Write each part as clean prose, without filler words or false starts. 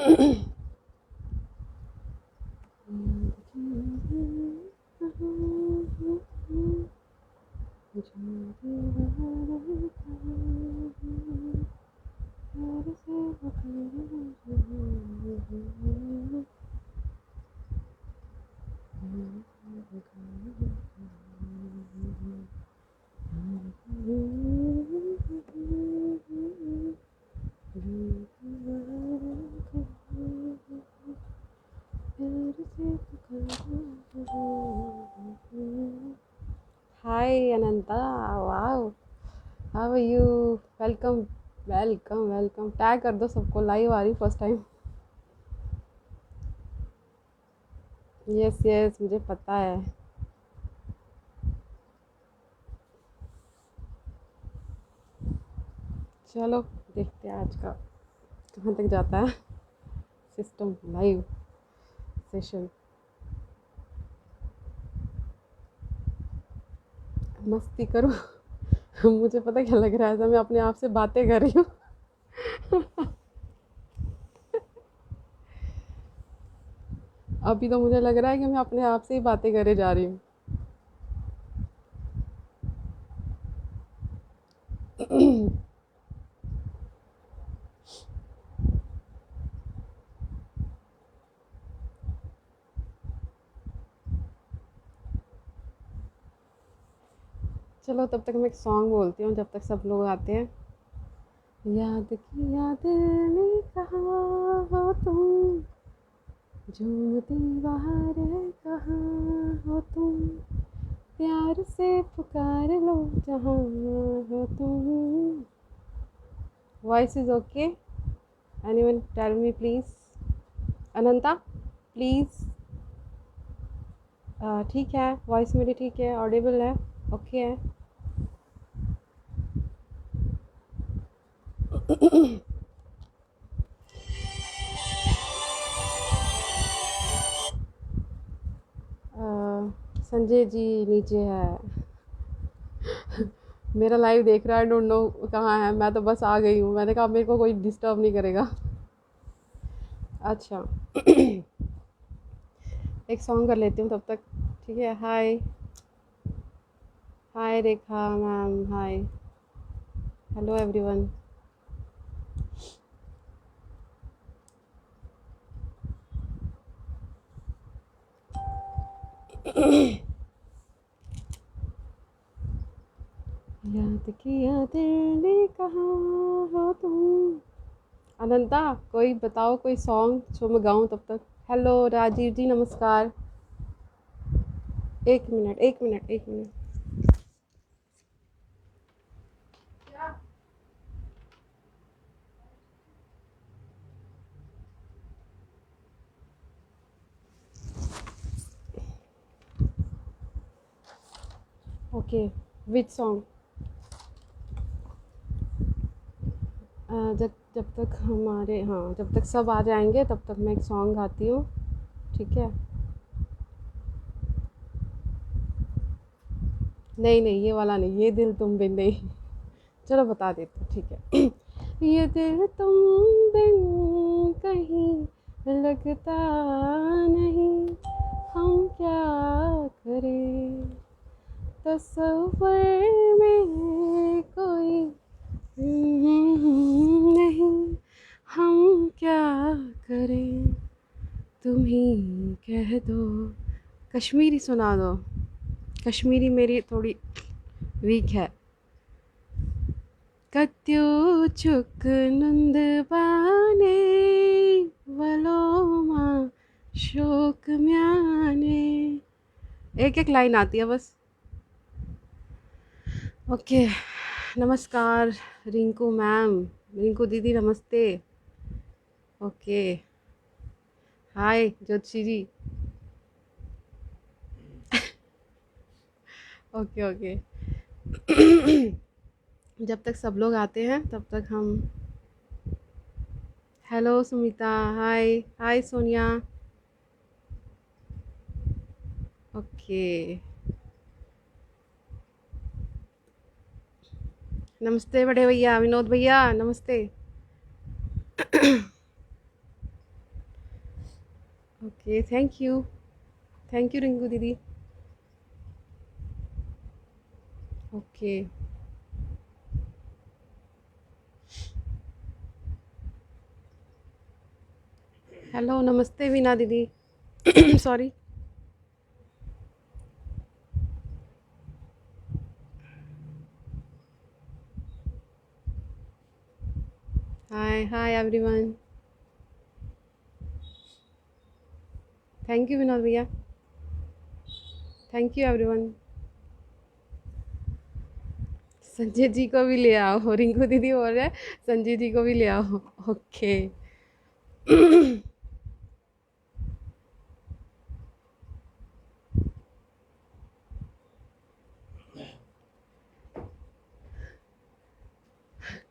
Hi Ananta, wow, how are you? Welcome, welcome, welcome. Tag कर दो सबको, live आ रही फर्स्ट टाइम। यस यस, मुझे पता है। चलो देखते हैं आज का कहाँ तक जाता है सिस्टम लाइव सेशन। मस्ती करो। मुझे पता क्या लग रहा है, ऐसा मैं अपने आप से बातें कर रही हूँ। अभी तो मुझे लग रहा है कि मैं अपने आप से ही बातें करे जा रही हूँ। चलो तब तक मैं एक सॉन्ग बोलती हूँ जब तक सब लोग आते हैं। याद किया दिल ने कहा हो तुम, झूमती बाहर कहाँ हो तुम, प्यार से पुकार लो जहाँ हो तुम। Voice is okay? Anyone tell me please. Ananta please. ठीक है, वॉइस मेरी ठीक है, ऑडिबल है, ओके है। संजय जी नीचे है। मेरा लाइव देख रहा है, डोंट नो कहाँ है। मैं तो बस आ गई हूँ, मैंने कहा मेरे को कोई डिस्टर्ब नहीं करेगा। अच्छा। एक सॉन्ग कर लेती हूँ तब तक। ठीक है। हाय हाय रेखा मैम, हाय, हेलो एवरीवन। याद किया दिल ने कहा हो तुम। अनंता कोई बताओ कोई सॉन्ग जो मैं गाऊँ तब तक। हेलो राजीव जी, नमस्कार। एक मिनट एक मिनट एक मिनट। Okay, which song? जब जब तक हमारे, हाँ, जब तक सब आ जाएंगे तब तक मैं एक सॉन्ग गाती हूँ। ठीक है। नहीं नहीं, ये वाला नहीं, ये दिल तुम बिन नहीं। चलो बता देती हूँ, ठीक है। ये दिल तुम बिन कहीं लगता नहीं, हम क्या करें, तस्वर में कोई नहीं, हम क्या करें, तुम ही कह दो। कश्मीरी सुना दो। कश्मीरी मेरी थोड़ी वीक है। कत्यूचुक नुंदबाने वलोमा शोक म्याने। एक एक लाइन आती है बस। ओके। नमस्कार रिंकू मैम, रिंकू दीदी नमस्ते। ओके। हाय ज्योतिषी जी। Okay okay. जब तक सब लोग आते हैं तब तक हम। हेलो सुमिता, हाय हाय सोनिया। ओके। नमस्ते बड़े भैया, विनोद भैया नमस्ते। ओके, थैंक यू रिंकू दीदी। ओके, हेलो, नमस्ते वीना दीदी। Sorry. Hi hi everyone. Thank you Vinod भैया। Thank you everyone. Sanjay ji को भी ले आओ, रिंकू दीदी बोल रहे हैं संजय जी को भी ले आओ। ओके।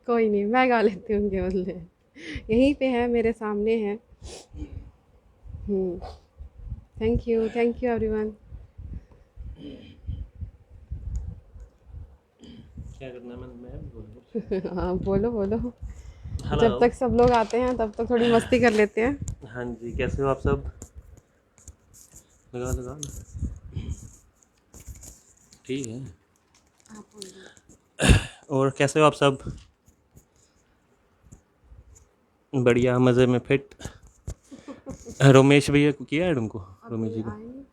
कोई नहीं, मैं गा लेती हूँ उनके बदले। यहीं पे है, मेरे सामने है। Thank you everyone. क्या करना है मैं बोलूँ? हाँ बोलो बोलो। हेलो। जब तक सब लोग आते हैं तब तक थोड़ी मस्ती कर लेते हैं। हाँ जी, कैसे हो आप सब? लगा लगा ठीक है। और कैसे हो आप सब? बढ़िया, मज़े में फिट। रोमेश भैया को किया ऐड उनको? रोमेश जी को आए नहीं।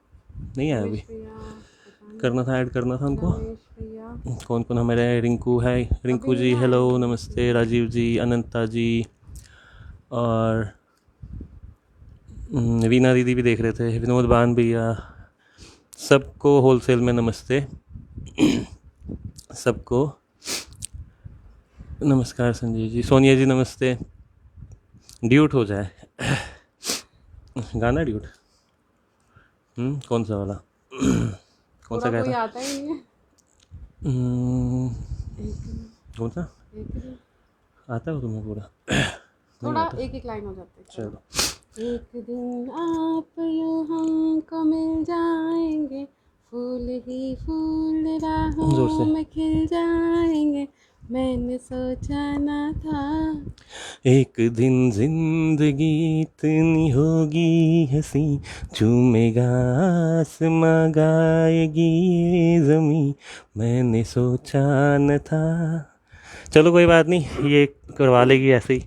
नहीं आया अभी? रमेश भैया पता नहीं। करना था, ऐड करना था उनको। रमेश भैया कौन कौन हमारे? रिंकू है, अभी रिंकू जी नहीं आए हेलो, हैं रमेश नमस्ते। भैया। राजीव जी, अनंता जी और वीना दीदी भी देख रहे थे, विनोद बान भैया, सबको होलसेल में नमस्ते। सबको नमस्कार। संजय जी, सोनिया जी नमस्ते। ड्यूट हो जाए गाना ड्यूट। कौन सा वाला? कौन सा पूरा गाया कोई था? आता ही नहीं है। हम्म, एक दिन, कौन सा एक दिन आता है तुम्हें पूरा? नहीं थोड़ा आता। एक एक लाइन हो जाती है। चलो। चलो एक दिन आप यूं हमको मिल जाएंगे, फूल ही फूल जोर राहों से। में खिल जाएंगे, मैंने सोचा ना था। एक दिन जिंदगी इतनी होगी हंसी, झूमेगा आसमां, गाएगी ये ज़मीं, मैंने सोचा न था। चलो कोई बात नहीं, ये करवा लेगी ऐसे ही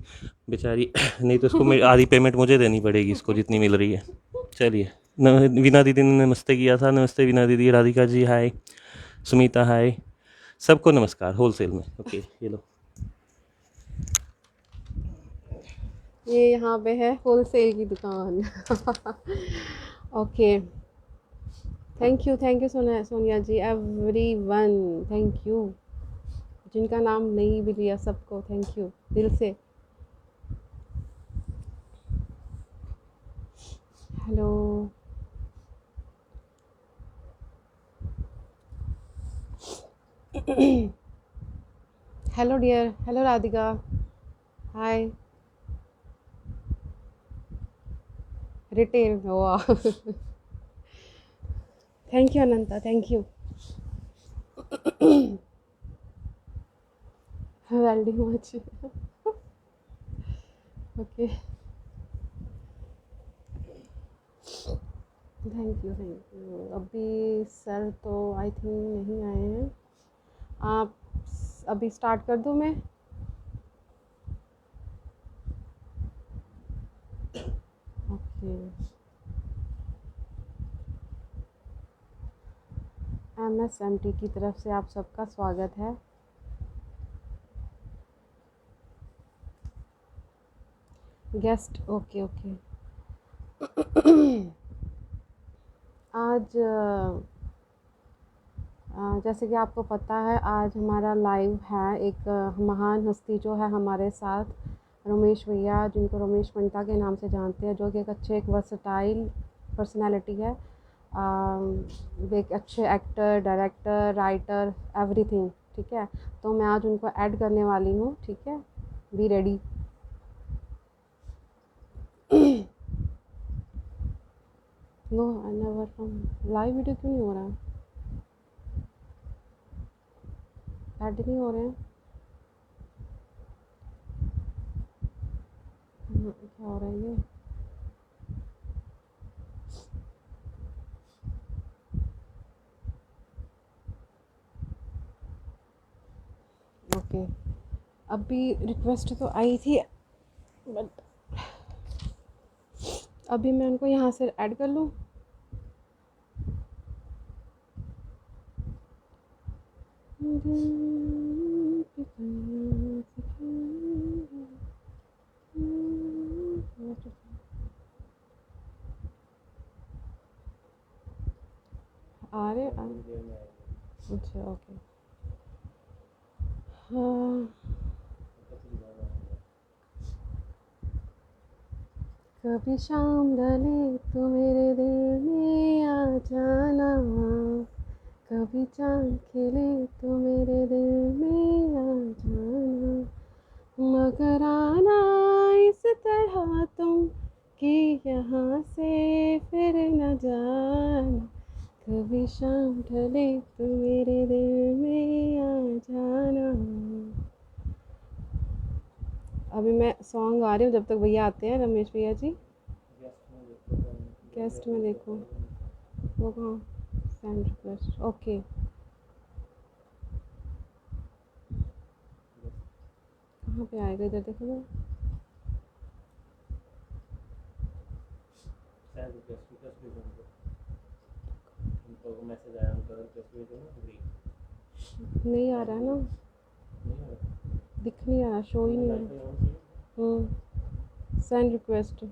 बेचारी। नहीं तो इसको आधी पेमेंट मुझे देनी पड़ेगी, इसको जितनी मिल रही है। चलिए, वीना दीदी ने नमस्ते किया था। नमस्ते वीना दीदी। राधिका जी हाय, सुमिता हाय, सबको नमस्कार होलसेल में। ओके ये लो। ये यहाँ पे है होलसेल की दुकान। Okay, thank you Sonia ji, everyone thank you. जिनका नाम नहीं भी लिया सबको थैंक यू दिल से। Hello. Hello dear, hello Radhika, hi. Retail, वाह। Thank you Ananta, thank you. Very much. Okay, thank you. अभी सर तो आई थिंक नहीं आए हैं। आप अभी स्टार्ट कर दूँ मैं? ओके। MSMT की तरफ से आप सबका स्वागत है। Guest, okay okay. आज जैसे कि आपको पता है, आज हमारा लाइव है एक महान हस्ती जो है हमारे साथ, रमेश भैया, जिनको रमेश पंटा के नाम से जानते हैं, जो कि एक अच्छे, एक वर्सटाइल पर्सनालिटी है। एक अच्छे एक्टर, डायरेक्टर, राइटर, एवरीथिंग। ठीक है, तो मैं आज उनको ऐड करने वाली हूँ। ठीक है, be ready. No, I never from. Live video क्यों नहीं हो रहा है? ऐड नहीं हो रहे हैं। क्या हो रहा है ये? अभी रिक्वेस्ट तो आई थी बट अभी मैं उनको यहाँ से ऐड कर लूँ। आ रहे अच्छा ओके। हाँ कभी शाम ढले तो मेरे दिल में आ जाना, कभी चाँद खिले तो मेरे दिल में आ जाना, मगर आना इस तरह तुम कि यहाँ से फिर न जाना, कभी शाम ढले तो मेरे दिल में आ जाना। अभी मैं सॉन्ग गा रही हूँ जब तक भैया आते हैं, रमेश भैया जी। गेस्ट में देखो वो कहाँ, सेंड रिक्वेस्ट ओके। कहाँ पे आएगा, इधर देखो ना। नहीं आ रहा है ना, दिख नहीं आ रहा, शो ही नहीं आ रहा। सेंड रिक्वेस्ट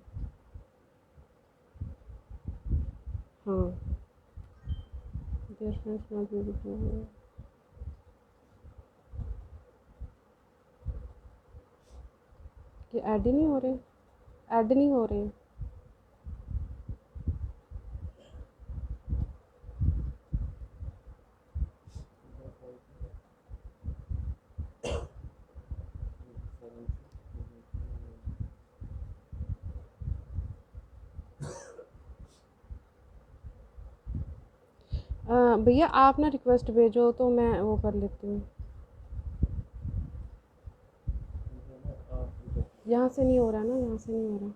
हाँ। डियर फ्रेंड्स नॉट ब्यूटीफुल, कि ऐड ही नहीं हो रहे, ऐड नहीं हो रहे। भैया आप ना रिक्वेस्ट भेजो तो मैं वो कर लेती हूँ। यहाँ से नहीं हो रहा ना, यहाँ से नहीं हो रहा।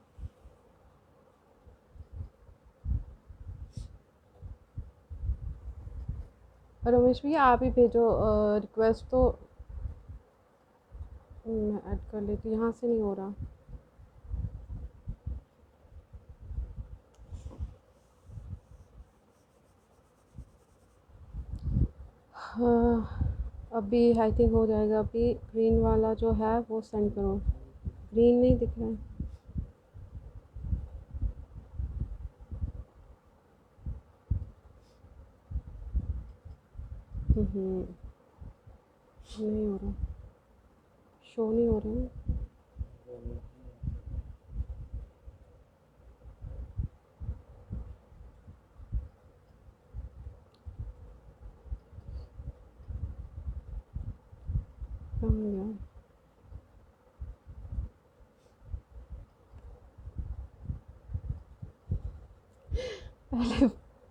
रमेश भैया आप ही भेजो रिक्वेस्ट तो मैं ऐड कर लेती हूँ, यहाँ से नहीं हो रहा। अभी आई थिंक हो जाएगा। अभी ग्रीन वाला जो है वो सेंड करो, ग्रीन नहीं दिख रहा है। नहीं हो रहा, शो नहीं हो रहा है। कहाँ गया?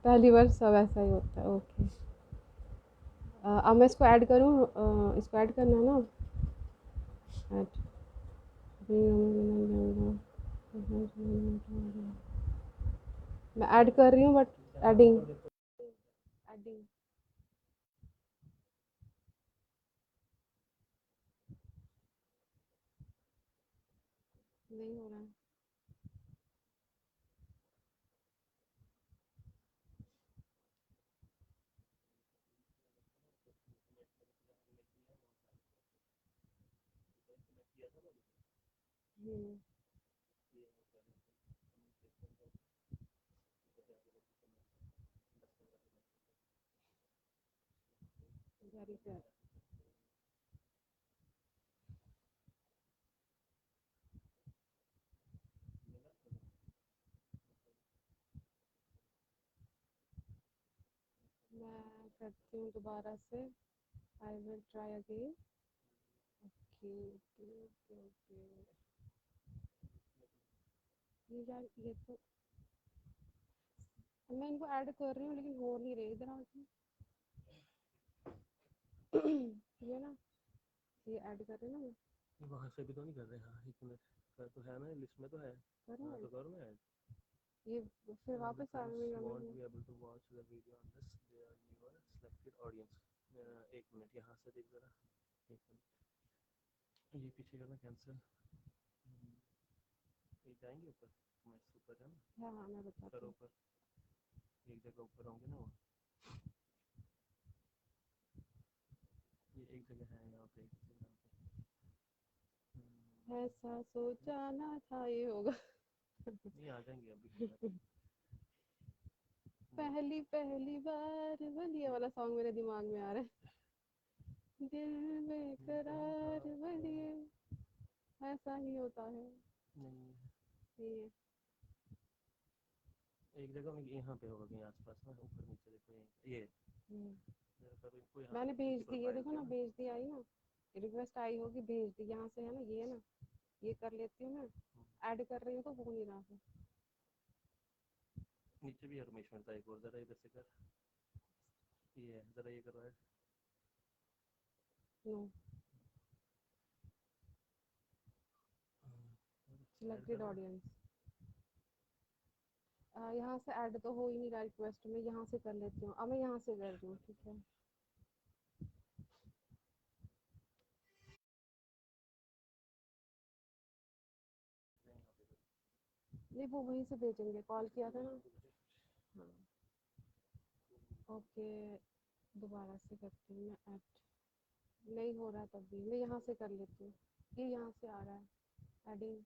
पहली बार सब ऐसा ही होता है। ओके अब मैं इसको ऐड करूँ, इसको ऐड करना है ना, ऐड मैं ऐड कर रही हूँ बट एडिंग एडिंग नहीं हो रहा है। Very good. मैं करती हूँ दोबारा से, I will try again. Okay okay okay okay. ये यार ये तो मैं इनको ऐड कर रही हूँ लेकिन हो नहीं रही, इधर आओ ये ना, ये ऐड कर रही हूँ ना मैं। वहाँ से भी तो नहीं कर रहे। हाँ एक मिनट, कर तो है ना, लिस्ट में तो है। कर रहा हाँ तो हूँ करो ना ऐड। ये, फिर वापस आ गई won't मैं। be able to watch the video on this, they are your selected audience। एक मिनट यहाँ से देख जरा, एक मिनट। ये पीछे का ना कैंसिल। ये जाएंगे ऊपर, मैं ऊपर है ना, हाँ मैं बताती सर हूँ। ऊपर, एक जगह ऊपर होंगे ना वो, ये एक जगह है यहाँ पे, एक जगह पे। ऐसा सोचा ना था ये होगा। नहीं आ जाएंगे अभी। पहली पहली बार बलिए वाला सॉन्ग मेरे दिमाग में आ रहा है। दिल में करार बलिए, ऐसा ही होता है। नहीं ये एक जगह में यहाँ पे होगा कहीं आसपास ना, ऊपर नीचे देखो ये करो इनको यहाँ मैंने भेज इनकी दी, ये प्रोफाइल देखो पे ना, ना। भेज दी आई ना, रिक्वेस्ट आई होगी, भेज दी। यहाँ से है ना, ये है ना, ये कर लेती हूँ मैं, ऐड कर रही हूँ तो हो नहीं रहा है। नीचे भी हरमेश मिलता है एक और, जरा इधर से कर, ये जरा ये करो ऐड। नो ऐड सिलेक्टेड कर दो। ऑडियंस, यहाँ से ऐड तो हो ही नहीं रहा रिक्वेस्ट में, यहाँ से कर लेती हूँ। अब मैं यहाँ से कर रही हूँ, ठीक है। नहीं वो वहीं से भेजेंगे, कॉल किया था ना। हाँ ओके, दोबारा से करती हूँ मैं ऐड। नहीं हो रहा तब भी, मैं यहाँ से कर लेती हूँ। ये यहाँ से आ रहा है एडिंग,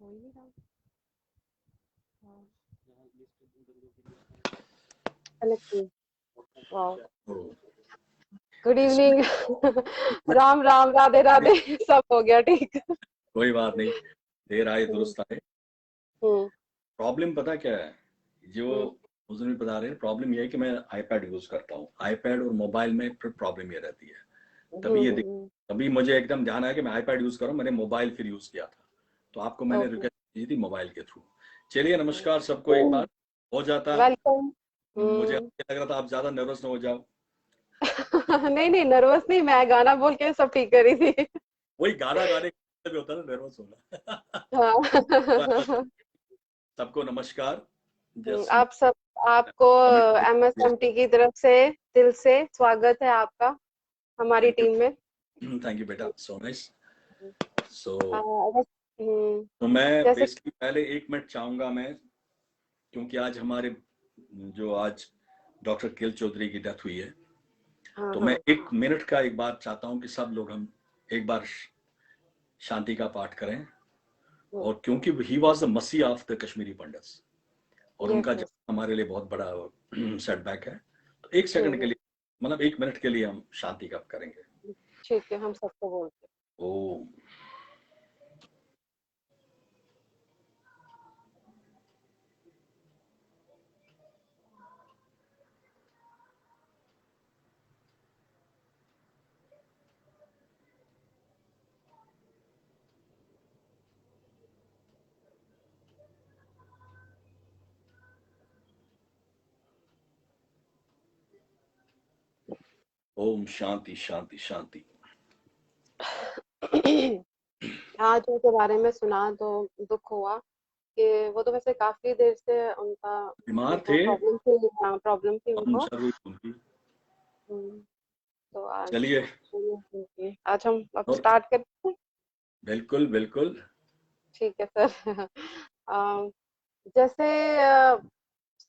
हो ही नहीं रहा। हाँ connect, wow, good evening. Ram Ram, Radhe Radhe. सब हो गया ठीक। कोई बात नहीं, देर आए हम्म दुरुस्त आए। हम्म प्रॉब्लम पता क्या है, जो हम्म हुजूर भी बता रहे हैं, प्रॉब्लम ये है कि मैं आईपैड यूज करता हूँ, आईपैड और मोबाइल में फिर प्रॉब्लम ये रहती है। तभी हम्म। तभी मुझे एकदम ध्यान आया कि मैं आईपैड यूज करूँ, मैंने मोबाइल फिर यूज किया था, तो आपको मैंने ओके, रिक्वेस्ट की थी मोबाइल के थ्रू। चलिए नमस्कार सबको, एक बार हो जाता। वेलकम। मुझे लग रहा था आप ज्यादा नर्वस ना हो जाओ। नहीं नहीं, नर्वस नहीं, मैं गाना बोल के सब ठीक करी थी। वही गाना गाने का भी होता है ना, नर्वस होना। हाँ। सबको नमस्कार। जस्ट आप सब, आपको कमेंट। एमएसएमटी की तरफ से दिल से स्वागत है आपका हमारी थैंक टीम में। यू, थैंक यू बेटा, सो नाइस। सो हम्म, तो मैं जैसे, बेसिकली पहले 1 मिनट चाहूंगा मैं, क्योंकि आज हमारे जो आज डॉक्टर किल चौधरी की डेथ हुई है, हाँ तो मैं हाँ 1 मिनट का एक बात चाहता हूं कि सब लोग हम एक बार शांति का पाठ करें। और क्योंकि he was the mercy of the Kashmiri Pandits, और यस उनका यस, जन्म हमारे लिए बहुत बड़ा सेटबैक है, तो 1 सेकंड के लिए, मतलब 1 मिनट के लिए हम शांति का करेंगे। ठीक है, हम सबको बोलते ओम। ओम शांति शांति शांति। हैं। आज उनके बारे में सुना तो दुख हुआ कि वो तो वैसे काफी देर से उनका, बीमार उनको थे, प्रॉब्लम थी, हाँ प्रॉब्लम थी हम उनको। चल रही उनकी। हम्म, तो आज, चलिए, आज हम अब और स्टार्ट करते हैं। बिल्कुल बिल्कुल। ठीक है सर। अम, जैसे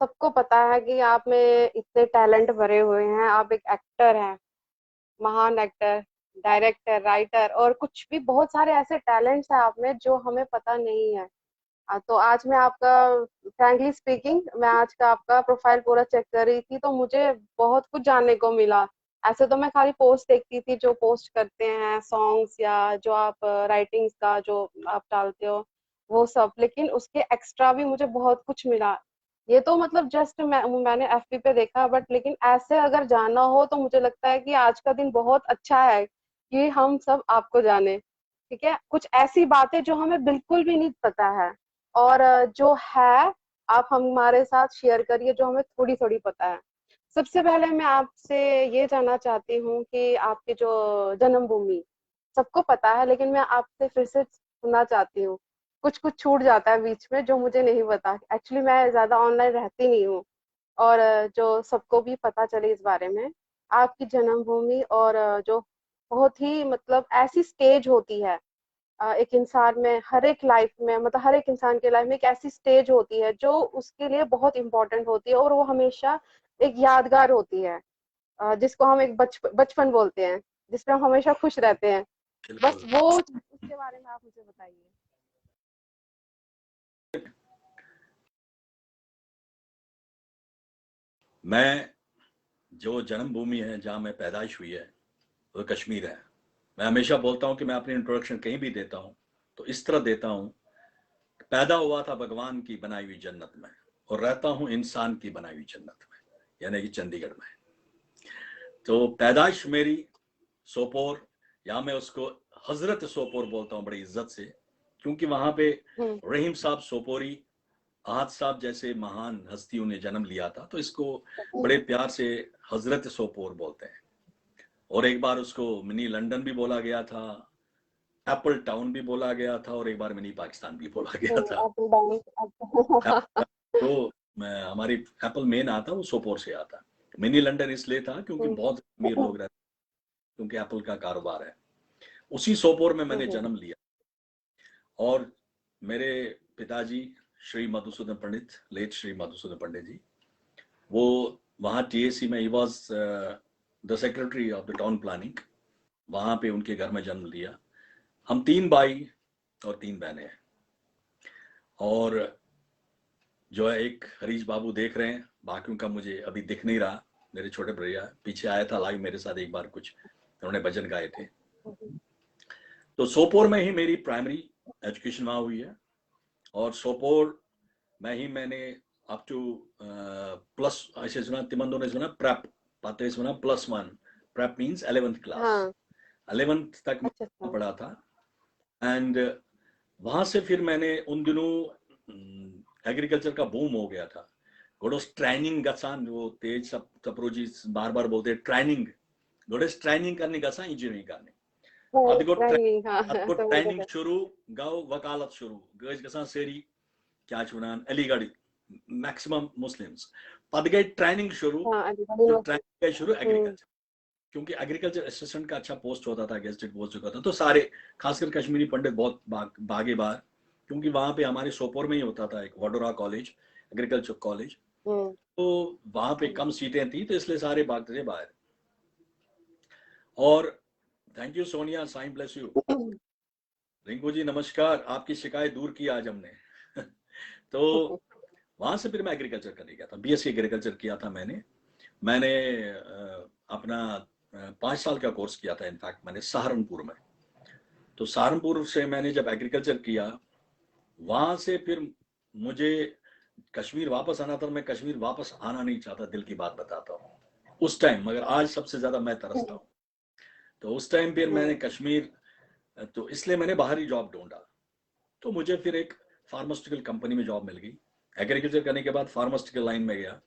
सबको पता है कि आप में इतने टैलेंट भरे हुए हैं, आप एक एक्टर हैं, महान एक्टर, डायरेक्टर, राइटर, और कुछ भी बहुत सारे ऐसे टैलेंट्स हैं आप में जो हमें पता नहीं है। तो आज मैं आपका, फ्रैंकली स्पीकिंग, मैं आज का आपका प्रोफाइल पूरा चेक कर रही थी तो मुझे बहुत कुछ जानने को मिला। ऐसे तो मैं खाली पोस्ट देखती थी जो पोस्ट करते हैं सॉन्ग्स, या जो आप राइटिंग्स का जो आप डालते हो वो सब, लेकिन उसके एक्स्ट्रा भी मुझे बहुत कुछ मिला। ये तो मतलब जस्ट मैंने एफबी पे देखा, बट लेकिन ऐसे अगर जानना हो तो मुझे लगता है कि आज का दिन बहुत अच्छा है कि हम सब आपको जाने। ठीक है, कुछ ऐसी बातें जो हमें बिल्कुल भी नहीं पता है, और जो है आप हमारे साथ शेयर करिए जो हमें थोड़ी थोड़ी पता है। सबसे पहले मैं आपसे ये जानना चाहती हूँ कि आपकी जो जन्मभूमि सबको पता है, लेकिन मैं आपसे फिर से सुनना चाहती हूँ। कुछ कुछ छूट जाता है बीच में जो मुझे नहीं पता, एक्चुअली मैं ज्यादा ऑनलाइन रहती नहीं हूँ। और जो सबको भी पता चले इस बारे में, आपकी जन्मभूमि। और जो बहुत ही मतलब ऐसी स्टेज होती है एक इंसान में, हर एक लाइफ में, मतलब हर एक इंसान के लाइफ में एक ऐसी स्टेज होती है जो उसके लिए बहुत इंपॉर्टेंट होती है, और वो हमेशा एक यादगार होती है, जिसको हम एक बचपन बोलते हैं, जिसमें हम हमेशा खुश रहते हैं। बस बिल्कुल। वो उसके बारे में आप मुझे बताइए। मैं, जो जन्मभूमि है जहाँ मैं पैदाइश हुई है वो कश्मीर है। मैं हमेशा बोलता हूँ कि मैं अपनी इंट्रोडक्शन कहीं भी देता हूँ तो इस तरह देता हूँ, पैदा हुआ था भगवान की बनाई हुई जन्नत में और रहता हूँ इंसान की बनाई हुई जन्नत में, यानी कि चंडीगढ़ में। तो पैदाइश मेरी सोपोर, या मैं उसको हजरत सोपोर बोलता हूँ बड़ी इज्जत से, क्योंकि वहां पे हम्म। रहीम साहब सोपोरी, आहद साहब जैसे महान हस्तियों ने जन्म लिया था, तो इसको बड़े प्यार से हजरत सोपोर बोलते हैं। और एक बार उसको मिनी लंदन भी बोला गया था, एप्पल टाउन भी बोला गया था, और एक बार मिनी पाकिस्तान भी बोला गया था। Up down. तो हमारी एप्पल मेन आता वो सोपोर से आता। मिनी लंदन इसलिए था क्योंकि बहुत अमीर लोग रहते, क्योंकि एप्पल का कारोबार है। उसी सोपोर में मैंने जन्म लिया। और मेरे पिताजी श्री मधुसूदन पंडित, लेट श्री मधुसूदन पंडित जी, वो वहाँ टीएसी में, ही was the secretary of the town planning, वहाँ पे उनके घर में जन्म लिया। हम 3 भाई और 3 बहनें हैं। और जो है एक हरीश बाबू देख रहे हैं, बाकियों का मुझे अभी दिख नहीं रहा, मेरे छोटे भैया पीछे आया था लाइव मेरे साथ एक बार, कुछ उन्होंने भजन गाए थे। तो सोपोर में ही मेरी प्राइमरी एजुकेशन वहाँ हुई है। और सोपोर में ही मैंने अप टू प्लस, ऐसे सुना तिमंदो ने सुना प्रेप, पाते सुना +1, प्रेप मीन्स 11th क्लास, हाँ। 11th तक अच्छा मैं अच्छा। पढ़ा था। एंड वहां से फिर मैंने उन दिनों एग्रीकल्चर का बूम हो गया था, गोडोस ट्रेनिंग गसान, वो तेज सप्रोजी बार बार बोलते हैं ट्रेनिंग, गोडोस ट्रेनिंग करने गसान इंजीनियरिंग करने। ट्रेनिंग, हाँ अदगो समझ ट्रेनिंग गए। शुरू, गो वकालत शुरू, गज गसान सेरी क्या चुनान अलीगढ़ मैक्सिमम मुस्लिम्स, पद गई ट्रेनिंग शुरू। हाँ, अलीगढ़ जो यूनिवर्सिटी। ट्रेनिंग गई शुरू हम्म। एग्रीकल्चर, क्योंकि एग्रीकल्चर असिस्टेंट का अच्छा पोस्ट होता था, गेस्टेड पोस्ट होता था, तो सारे खासकर कश्मीरी पंडित बहुत भागे बाहर, क्योंकि वहां पे हमारे सोपोर में ही होता था एक वडोरा कॉलेज, एग्रीकल्चर कॉलेज, हम्म। तो वहां पे कम सीटें थी, तो इसलिए सारे भागते थे बाहर। और thank you Sonia, Sai bless you. Rinku ji नमस्कार, आपकी शिकायत दूर की आज हमने। तो वहां से फिर मैं एग्रीकल्चर करने गया था, बीएससी एग्रीकल्चर किया था मैंने। मैंने अपना 5 साल का कोर्स किया था, इनफैक्ट मैंने सहारनपुर में। तो सहारनपुर से मैंने जब एग्रीकल्चर किया, वहां से फिर मुझे कश्मीर वापस आना था। मैं कश्मीर वापस आना नहीं चाहता, दिल की बात बताता हूँ उस टाइम, मगर आज सबसे ज्यादा मैं तरसता हूँ। तो उस टाइम फिर मैंने कश्मीर, तो इसलिए मैंने बाहरी जॉब ढूंढा। तो मुझे फिर एक फार्मास्यूटिकल कंपनी में जॉब मिल गई। एग्रीकल्चर करने के बाद फार्मास्यूटिकल लाइन में गया,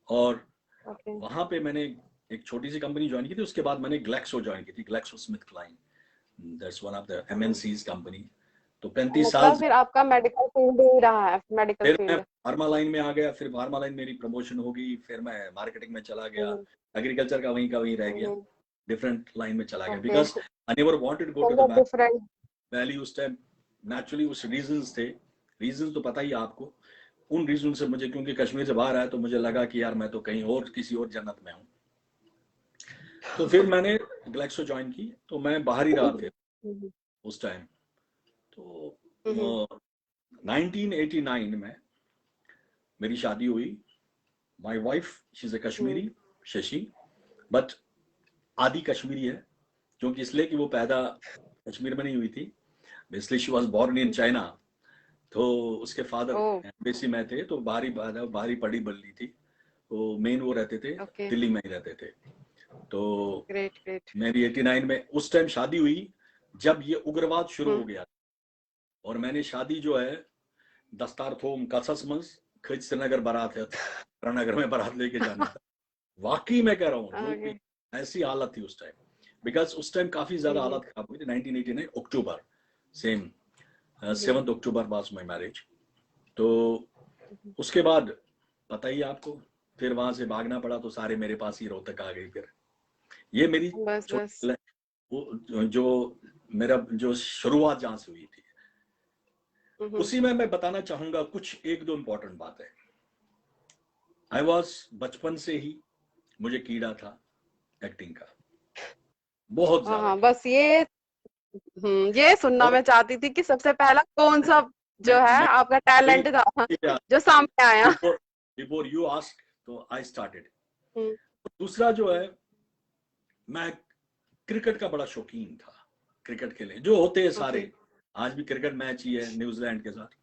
और ओके। वहां पे मैंने एक छोटी सी कंपनी ज्वाइन की थी। उसके बाद मैंने ग्लैक्सो ज्वाइन की थी, Glaxo Smith Kline, that's one of the MNCs company. तो 35 साल मतलब फिर आपका मेडिकल फील्ड ही रहा है, मेडिकल फिर मैं फील्ड। फार्मा लाइन में आ गया, फिर फार्मा लाइन मेरी प्रमोशन हो गई, फिर मैं मार्केटिंग में चला गया। हम्म। एग्रीकल्चर का वहीं रह गया, हम्म। डिफरेंट लाइन में चला गया, okay. Because I never wanted to go to the मतलब डिफरेंट। वैली उस टाइम। नेचुरली उस रीजंस थे, रीजंस तो पता ही है आपको। उन रीजन से मुझे, क्योंकि कश्मीर से बाहर आया, तो मुझे लगा कि यार मैं तो कहीं और किसी और जन्नत में हूँ। तो फिर मैंने ग्लैक्सो ज्वाइन की, तो मैं बाहर ही रहा फिर उस टाइम। तो 1989 में मेरी शादी हुई। My wife, she is a Kashmiri, Shashi, but आदि कश्मीरी है, क्योंकि इसलिए कि वो पैदा कश्मीर में नहीं हुई थी, इसलिए she was born in China. तो उसके फादर ओ। एम्बेसी में थे, तो बाहरी पढ़ी बल्ली थी, तो मेन वो रहते थे ओके। दिल्ली में ही रहते थे। तो ग्रेट ग्रेट। मेरी 89 में उस टाइम शादी हुई जब ये उग्रवाद शुरू हो गया। और मैंने शादी जो है दस्तार थोम कसस मंस खज श्रीनगर बारात है, श्रीनगर में बारात लेके जाना था। वाकई मैं कह रहा हूँ, जो ओके। भी ऐसी हालत थी उस टाइम, बिकॉज उस टाइम काफी ज्यादा हालत खराब हुई थी। 1989 October, same 7 October was my marriage. तो उसके बाद पता ही है आपको, फिर वहां से भागना पड़ा तो सारे मेरे पास ही रोहतक आ गई। फिर ये मेरी बस बस। वो जो मेरा जो शुरुआत जहां से हुई थी, उसी में मैं बताना चाहूंगा कुछ एक दो इंपॉर्टेंट बातें। आई वॉज बचपन से ही मुझे कीड़ा था एक्टिंग का, बहुत हाँ ज्यादा हाँ, कीड़ा। बस ये सुनना और मैं चाहती थी कि सबसे पहला कौन सा जो है मैं आपका टैलेंट था जो सामने आया। बिफोर बिफोर यू आस्क, तो आई स्टार्टेड। हम्म दूसरा जो है, मैं क्रिकेट का बड़ा शौकीन था। क्रिकेट खेले जो होते हैं ओके। सारे, आज भी क्रिकेट मैच ही है न्यूजीलैंड के साथ,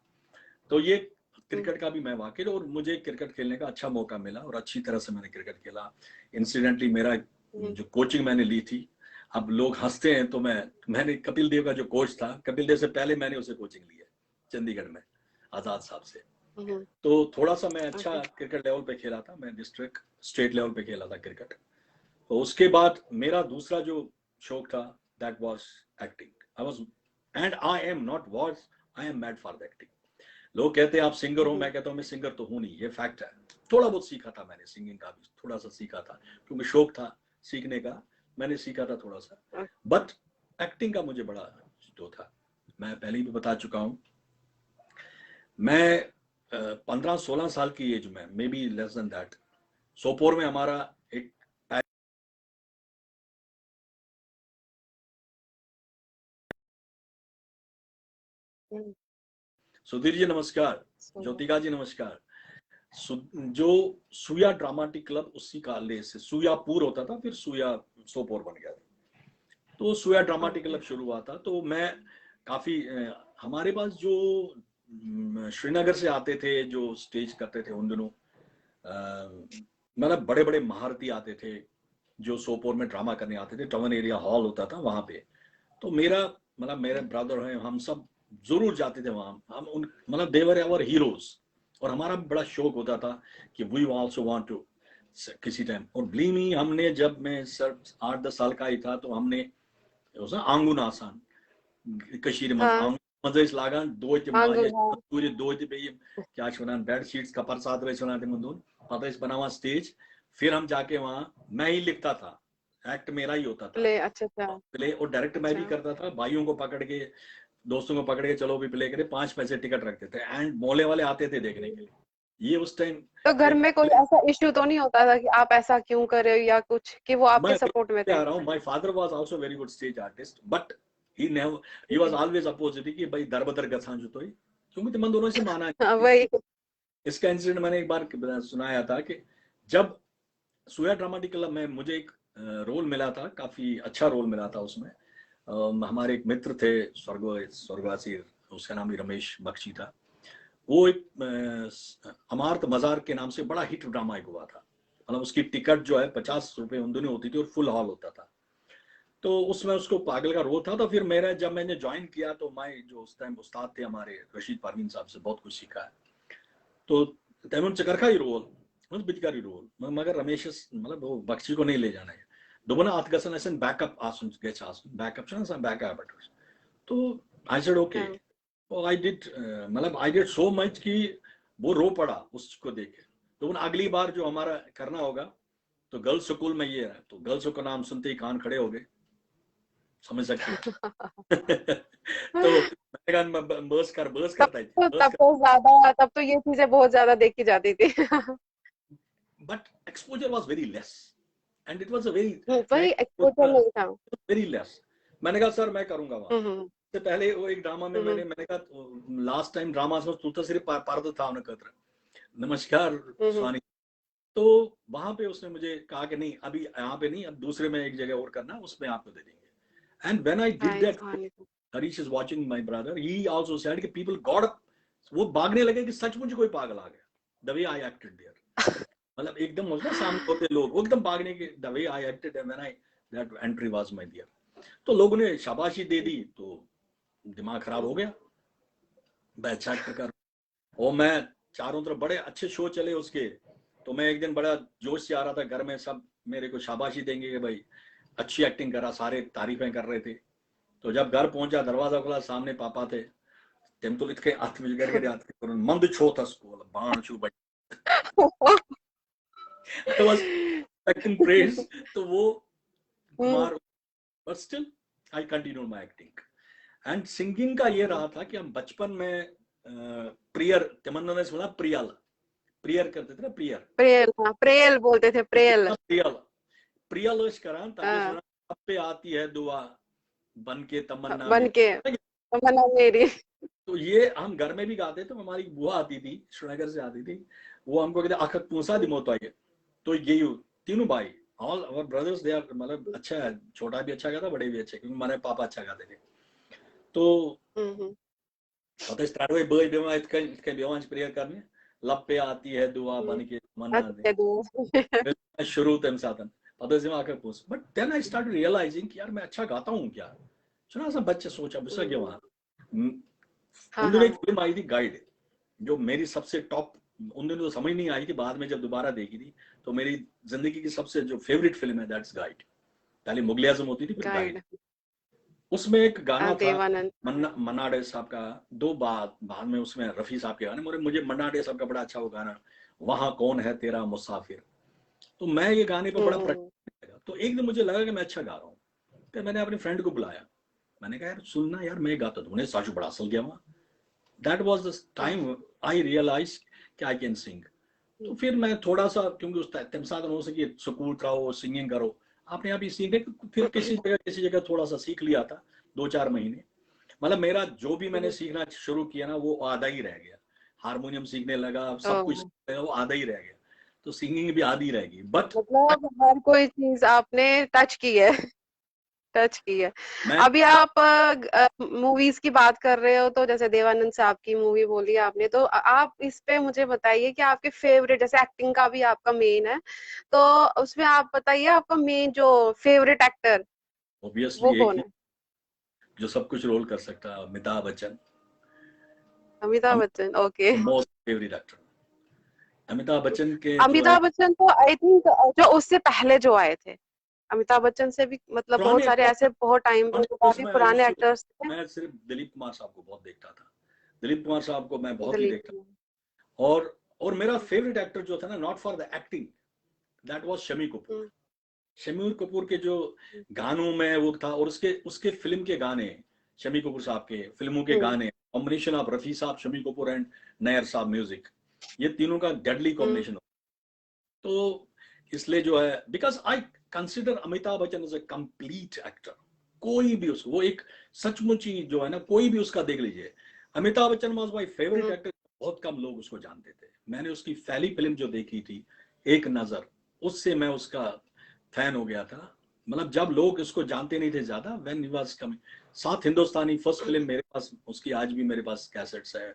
तो ये हम्म क्रिकेट का भी मैं वाकिफ, और मुझे क्रिकेट खेलने का अच्छा मौका मिला और अच्छी तरह से मैंने क्रिकेट खेला। इंसिडेंटली मेरा हम्म जो कोचिंग मैंने ली थी, अब लोग हंसते हैं, तो मैंने कपिल देव का जो कोच था, कपिल देव से पहले मैंने उसे कोचिंग ली है चंडीगढ़ में, आजाद साहब से। हम्म, तो थोड़ा सा मैं अच्छा ओके। क्रिकेट लेवल पे खेला था, मैं डिस्ट्रिक्ट स्टेट लेवल पे खेला था क्रिकेट। तो उसके बाद मेरा दूसरा जो शौक था, that was acting. I was and I am not was I am mad for the acting. लोग कहते हैं आप सिंगर हो, मैं कहता हूँ मैं सिंगर तो हूं नहीं, ये फैक्ट है। थोड़ा बहुत सीखा था मैंने, सिंगिंग का भी थोड़ा सा सीखा था, क्योंकि शौक था सीखने का, मैंने सीखा था थोड़ा सा। बट एक्टिंग का मुझे बड़ा जो था, मैं पहले भी बता चुका हूँ, मैं 15-16 साल की एज में, may be less than that, Sopore में हमारा एक हम्म, सुधीर जी नमस्कार, so, ज्योतिका जी नमस्कार। जो सुया ड्रामाटिक क्लब, उसी काले से सुयापुर होता था, फिर सुया सोपोर बन गया था। तो सुया ड्रामाटिक ओके। क्लब शुरू हुआ था। तो मैं काफी हमारे पास जो श्रीनगर से आते थे जो स्टेज करते थे उन दिनों, मतलब बड़े बड़े महारथी आते थे जो सोपोर में ड्रामा करने आते थे। टाउन एरिया हॉल होता था वहां पे। तो मेरा मतलब मेरे ब्रदर हैं, हम सब जरूर जाते थे वहां। हम उन मतलब देवर आवर हीरोज, और हमारा बड़ा शौक होता था कि वी आल्सो वांट टू किसी टाइम। और बिलीव मी, हमने जब मैं सर 8-10 साल का ही था, तो हमने आंगुन आसान कशीर मज हाँ, मज लागान दो आंगन हाँ। पूरे दो क्या बेड शीट्स कपर साथ वन पता बनावा स्टेज। फिर हम जाके वहां मैं ही लिखता था, एक्ट मेरा ही होता था प्ले, अच्छा अच्छा प्ले, और डायरेक्ट मैं भी अच्छा। करता था। भाइयों को पकड़ के, दोस्तों को पकड़ के, चलो भी प्ले करे, 5 पैसे टिकट रखते थे, एंड मोहल्ले वाले आते थे देखने के लिए। ये उस टाइम तो घर एक में कोई ऐसा इश्यू तो नहीं होता था कि आप ऐसा क्यों कर रहे हो या कुछ, कि वो मैं आपके सपोर्ट में थे? आ रहा हूँ, my father was also very good stage artist, but he was always opposite कि भाई दरबदर गसान जो तो ही, क्योंकि तुम दोनों से माना हाँ, है। वही। इसका इंसिडेंट मैंने एक बार सुनाया था कि जब सोया ड्रामाटिक क्लब में मुझे एक रोल मिला था, काफी अच्छा रोल मिला था उसमें। हमारे एक मित्र थे स्वर्गवासी, उसका नाम भी रमेश बख्शी था। वो एक अमारत मजार के नाम से बड़ा हिट ड्रामा एक हुआ था। मतलब उसकी टिकट जो है 50 रुपए उन दोनों होती थी, और फुल हॉल होता था। तो उसमें उसको पागल का रोल था। तो फिर जब मैंने ज्वाइन किया, तो मैं जो उस टाइम उस्ताद थे हमारे रशीद परवीन साहब से बहुत कुछ सीखा है। तो तैमूर चकरखा ही रोल, मतलब बिचकारी रोल, मगर रमेश मतलब वो बख्शी को नहीं ले जाना है। दोबारा आतगसन ऐसे बैकअप आसन गेच आसन बैकअप ना बैकअप। तो आई सेड ओके। हाँ और आई डिड मतलब आई डिड सो मच कि वो रो पड़ा उसको देख के। तो अगली बार जो हमारा करना होगा, तो गर्ल्स स्कूल में ये है, तो गर्ल्स का नाम सुनते ही कान खड़े हो गए, समझ सकते हैं। तो मैंने कहा बस तब करता है तो बस तब कर। तो ज्यादा, तब तो ये चीजें बहुत ज्यादा देखी जाती थी। But exposure was very less, and it was a very वही एक्सपोजर नहीं था। Very less. मैंने कहा सर मैं करूंगा वहां। हम्म से पहले वो एक ड्रामा में हम्म मैंने कहा लास्ट टाइम ड्रामा में तू तो सिर्फ पार्द था उन्हें कतर नमस्कार हम्म स्वानी। तो वहां पे उसने मुझे कहा कि नहीं अभी यहाँ पे नहीं, अब दूसरे में एक जगह और करना, उसमें आपको दे देंगे। And when I did hi that, Suhani. Harish is watching my brother, he also said कि पीपल गॉड अप, वो भागने लगे कि सचमुच कोई पागल आ गया, the way I acted there. मतलब एकदम होता सामने होते लोग वो एकदम भागने के, the way I acted and when I that entry was my dear. तो लोगों ने शाबाशी दे दी, तो दिमाग खराब हो गया, मैं अच्छा एक्टर कर। और मैं चारों तरफ बड़े अच्छे शो चले उसके। तो मैं एक दिन बड़ा जोश से आ रहा था घर में, सब मेरे को शाबाशी देंगे कि भाई अच्छी एक्टिंग करा, सारे तारीफें कर रहे थे। तो जब घर पहुंचा, दरवाजा खुला, सामने पापा थे। तेम तो लिख के हाथ में करके मंद छो था स्कूल बाण छू भाई। आई वाज एक्टिंग प्रेज, तो वो hmm, Kumar, but still I continue my acting. And singing का ये रहा था कि हम बचपन में प्रियर, तमन्ना ने सुना प्रियल, प्रियर करते थे ना, प्रियर, प्रेयल, हाँ प्रेयल बोलते थे, प्रेयल। प्रियल, प्रियल करान तभी हाँ, सुना, अब पे आती है दुआ बन के तमन्ना बन के मेरी। तमन्ना मेरी। तो ये हम घर में भी गाते थे, तो हमारी बुआ आती थी, श्रीनगर से आती थी, वो हमको कहते आखक पूसा दिमोतो आइए। तो ये तीनों भाई, all our brothers they are, मतलब अच्छा है, छोटा भी अच्छा गाता, बड़े भी अच्छे, क्योंकि हमारे पापा अच्छा गाते थे। तो हम्म, पता है स्टार्ट हुए बर्थ डे में इसके बेवांश प्रेयर करने, लब पे आती है दुआ हम्म, बन के तमन्ना दे, अच्छा दुआ। फिर शुरू तम साधन पता से आकर पूछ, but then I start realising कि यार मैं अच्छा गाता हूँ क्या। सुना सा बच्चे सोचा बिसा क्यों वहां। हाँ उन दिनों एक हाँ। फिल्म आई थी गाइड, जो मेरी सबसे टॉप, उन दिनों तो समझ नहीं आई थी, बाद में जब दोबारा देखी थी तो मेरी जिंदगी की सबसे जो फेवरेट फिल्म है दैट्स गाइड। पहले मुगले आजम होती थी, फिर गाइड। गाइड। उसमें एक गाना था देवानंद। मन्ना डे साहब का, दो बाद बाद में उसमें रफी साहब के गाने, मुझे मन्ना डे साहब का बड़ा अच्छा वो गाना, वहां कौन है तेरा मुसाफिर। तो मैं ये गाने पे बड़ा हम्म, प्रैक्टिस लगा, तो एक दिन मुझे लगा कि मैं अच्छा गा रहा हूँ, फिर मैंने अपने फ्रेंड को बुलाया, मैंने कहा यार सुनना यार मैं गाता हूँ, उन्हें सच बड़ा असल गया वहां। That was the time I realise कि आई कैन सिंग। तो फिर मैं थोड़ा सा, क्योंकि उस टाइम साथ हो सके स्कूल कराओ सिंगिंग करो, अपने आप ही सीखे, फिर किसी जगह थोड़ा सा सीख लिया था, 2-4 महीने। मतलब मेरा जो भी मैंने सीखना शुरू किया ना वो आधा ही रह गया, हारमोनियम सीखने लगा, सब कुछ ओह, सीखने लगा, वो आधा ही रह गया, तो सिंगिंग भी आधी रह गई। बट मतलब हर कोई चीज आपने टच की है। टच की है। मैं अभी आप मूवीज की बात कर रहे हो, तो जैसे देवानंद साहब की मूवी बोली आपने, तो आप इस पे मुझे बताइए कि आपके फेवरेट, जैसे एक्टिंग का भी आपका मेन है, तो उसमें आप बताइए आपका मेन जो फेवरेट एक्टर वो ऑब्वियसली एक कौन ही है? जो सब कुछ रोल कर सकता है, Amitabh Bachchan, Amitabh Bachchan, okay. Most favourite actor. Amitabh Bachchan के जो है अमिताभ बच्चन तो आई थिंक जो उससे पहले जो आए थे, अमिताभ बच्चन से भी मतलब बहुत पुराने सारे एक्टर, ऐसे बहुत टाइम पे काफी उसमें पुराने एक्टर्स थे। मैं सिर्फ दिलीप कुमार साहब को बहुत देखता था, दिलीप कुमार साहब को मैं बहुत ही दिलीप देखता। कुमार। और मेरा फेवरेट एक्टर जो था ना, not for the acting, that was Shammi Kapoor. Hmm, Shammi Kapoor के जो गानों में वो था, और उसके उसके फिल्म के गाने, शमी कपूर साहब के फिल्मों के हम्म, गाने, कॉम्बिनेशन ऑफ रफी साहब, शमी कपूर एंड नयर साहब म्यूजिक, ये तीनों का डेडली हम्म, कॉम्बिनेशन। तो इसलिए जो है, because I consider Amitabh Bachchan as a complete actor. कोई भी उस, वो एक सचमुच ही जो है ना, कोई भी उसका देख लीजिए, Amitabh Bachchan was my favourite hmm, actor. बहुत कम लोग उसको जानते थे, मैंने उसकी पहली फिल्म जो देखी थी एक नजर, उससे मैं उसका फैन हो गया था। मतलब जब लोग उसको जानते नहीं थे ज्यादा, व्हेन ही वाज कमिंग, सात हिंदुस्तानी फर्स्ट फिल्म मेरे पास उसकी, आज भी मेरे पास कैसेट्स है,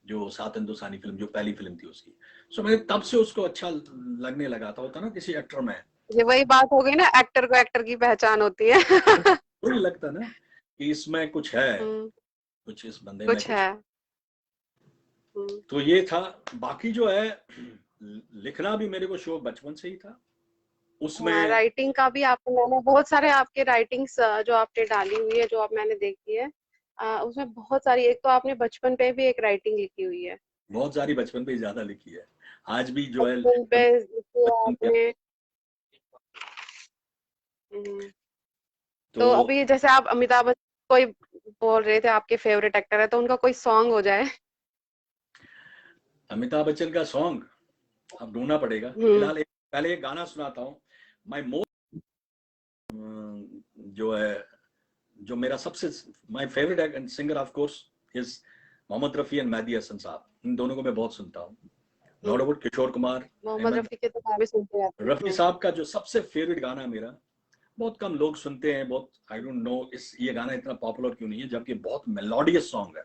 जो सात हिंदुस्तानी फिल्म जो पहली फिल्म थी उसकी। सो मैंने तब से उसको अच्छा लगने लगा था, होता ना किसी एक्टर में, ये वही बात हो गई ना, एक्टर को एक्टर की पहचान होती है। तो नहीं लगता ना कि इसमें कुछ है, हम्म, कुछ इस बंदे में कुछ कुछ। है। हम्म, तो ये था। बाकी जो है, लिखना भी मेरे को शौक बचपन से ही था, हाँ, उसमें राइटिंग का भी आपने, मैंने बहुत सारे आपके राइटिंग्स जो आपने डाली हुई है, जो आप मैंने देखी है, उसमें बहुत सारी, एक तो आपने बचपन पे भी एक राइटिंग लिखी हुई है। बहुत सारी बचपन पे ही ज्यादा लिखी है, आज भी जो है बचपन पे जो बचपन के। आपने। हम्म, तो तो अभी जैसे आप अमिताभ बच्चन कोई बोल रहे थे आपके फेवरेट एक्टर है, तो उनका कोई सॉन्ग हो जाए। अमिताभ बच्चन का सॉन्ग अब ढूंढना पड़ेगा, हम्म, फिलहाल पहले एक गाना सुनाता हूँ। माई मोस्ट जो है, जो मेरा सबसे, my favourite singer of course is Mohammad Rafi and Mehdi Hassan sahab, इन दोनों को मैं बहुत सुनता हूँ। No hmm, doubt Kishore Kumar, Mohammad Ahmad, Rafi के तो काफी सुनते रहते हैं। रफी साहब का जो सबसे फेवरेट गाना है मेरा, बहुत कम लोग सुनते हैं, बहुत आई डोंट नो इस ये गाना इतना पॉपुलर क्यों नहीं है, जबकि बहुत मेलोडियस सॉन्ग है,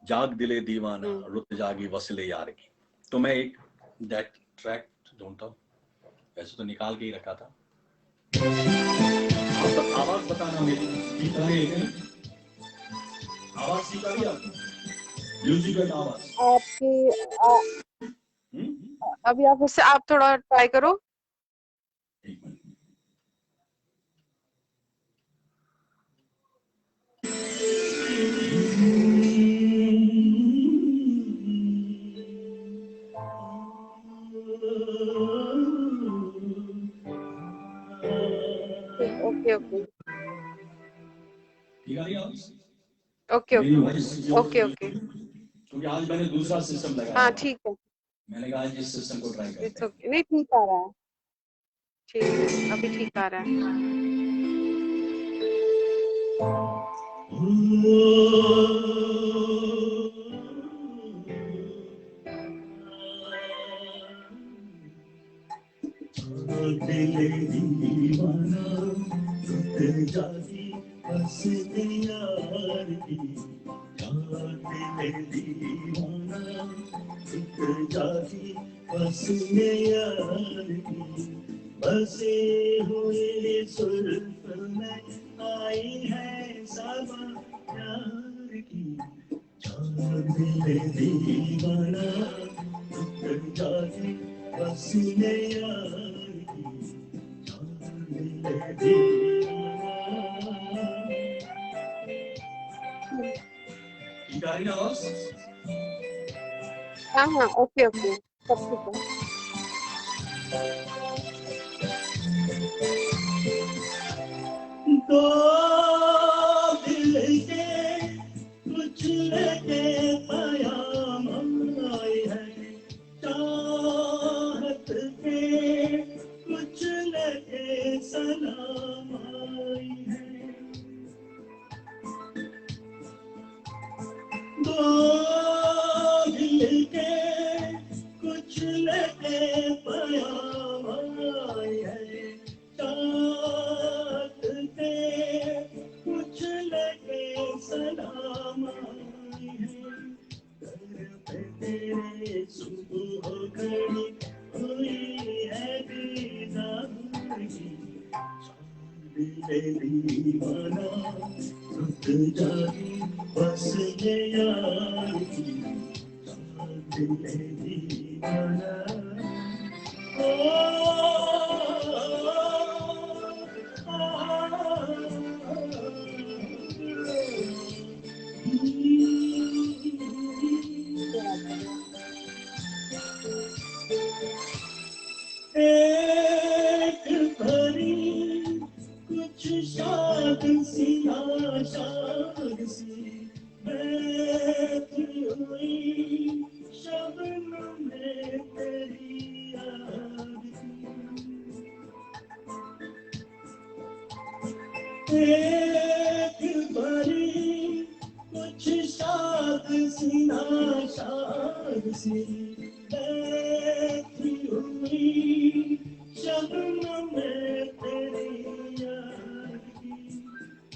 जाग दिले दीवाना हम्म, रुत जागी वसले यार की। तो मैं एक दैट ट्रैक ढूंढता हूँ, वैसे तो निकाल के ही रखा था। आप आवाज बताना मेरी, ठीक आ रही है क्या? आवाज ठीक आ रही है आपको, म्यूजिकल आवाज? आपकी अभी आप उससे आप थोड़ा ट्राई करो। एक मिनट। ओके ओके ठीक है आप ओके मेरी ओके वॉइस ओके ओके क्योंकि आज मैंने दूसरा सिस्टम लगाया हाँ हुआ है। ठीक है, मैंने कहा आज इस सिस्टम को ट्राई करते इट्स ओके, नहीं ठीक आ रहा है, ठीक है, अभी ठीक आ रहा है। बसे हुए सुल्फ में आई है सबा प्यार की चांद दिले दीवाना रुक जाए बसने यार की चांद दिले दीवाना। ठीक आ रही ना आवाज? हाँ हाँ ओके ओके, सब ठीक है। दो दिल के कुछ लगे पयाम आए हैं चाहत के कुछ लगे सलाम आए हैं दो दिल के कुछ लगे पयाम आए हैं चाहत के कुछ लगे सलाम आए हैं घर पे तेरे सुबह खड़ी हुई है दीदार की दिले दीवाना रुक जाए बस ये यार की दिले दीवाना एक भरी कुछ शाद सी आशाद सी बैठी हुई शबनम में तेरी याद एक भरी कुछ शाद सी आशाद सी बैठी हुई शबनम में तेरी याद की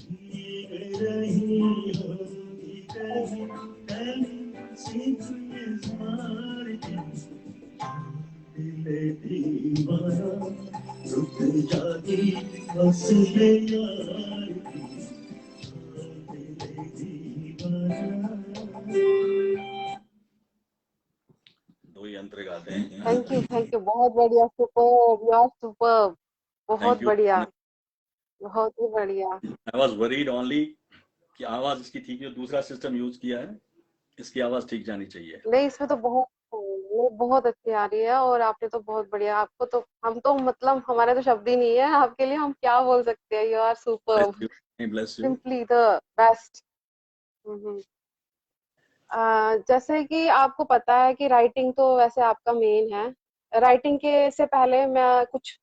भीग रही होगी कहीं कहीं सी गुलजार की दिले दीवाना रुक जागी बस ये यार की दिले दीवाना। दो यंत्र गाते हैं। थैंक यू, बहुत बढ़िया, सुपर, यार सुपर, बहुत थैंक यू। बढ़िया, बहुत ही बढ़िया। आई वाज वरीड ओनली कि आवाज इसकी ठीक है, दूसरा सिस्टम यूज किया है, इसकी आवाज ठीक जानी चाहिए। नहीं इसमें तो बहुत, वो बहुत अच्छी आ रही है, और आपने तो बहुत बढ़िया, आपको तो, हम तो मतलब हमारे तो शब्द ही नहीं है आपके लिए, हम क्या बोल सकते हैं, you are super, bless you. Simply the best. जैसे कि आपको पता है कि राइटिंग तो वैसे आपका मेन है, राइटिंग के से पहले मैं कुछ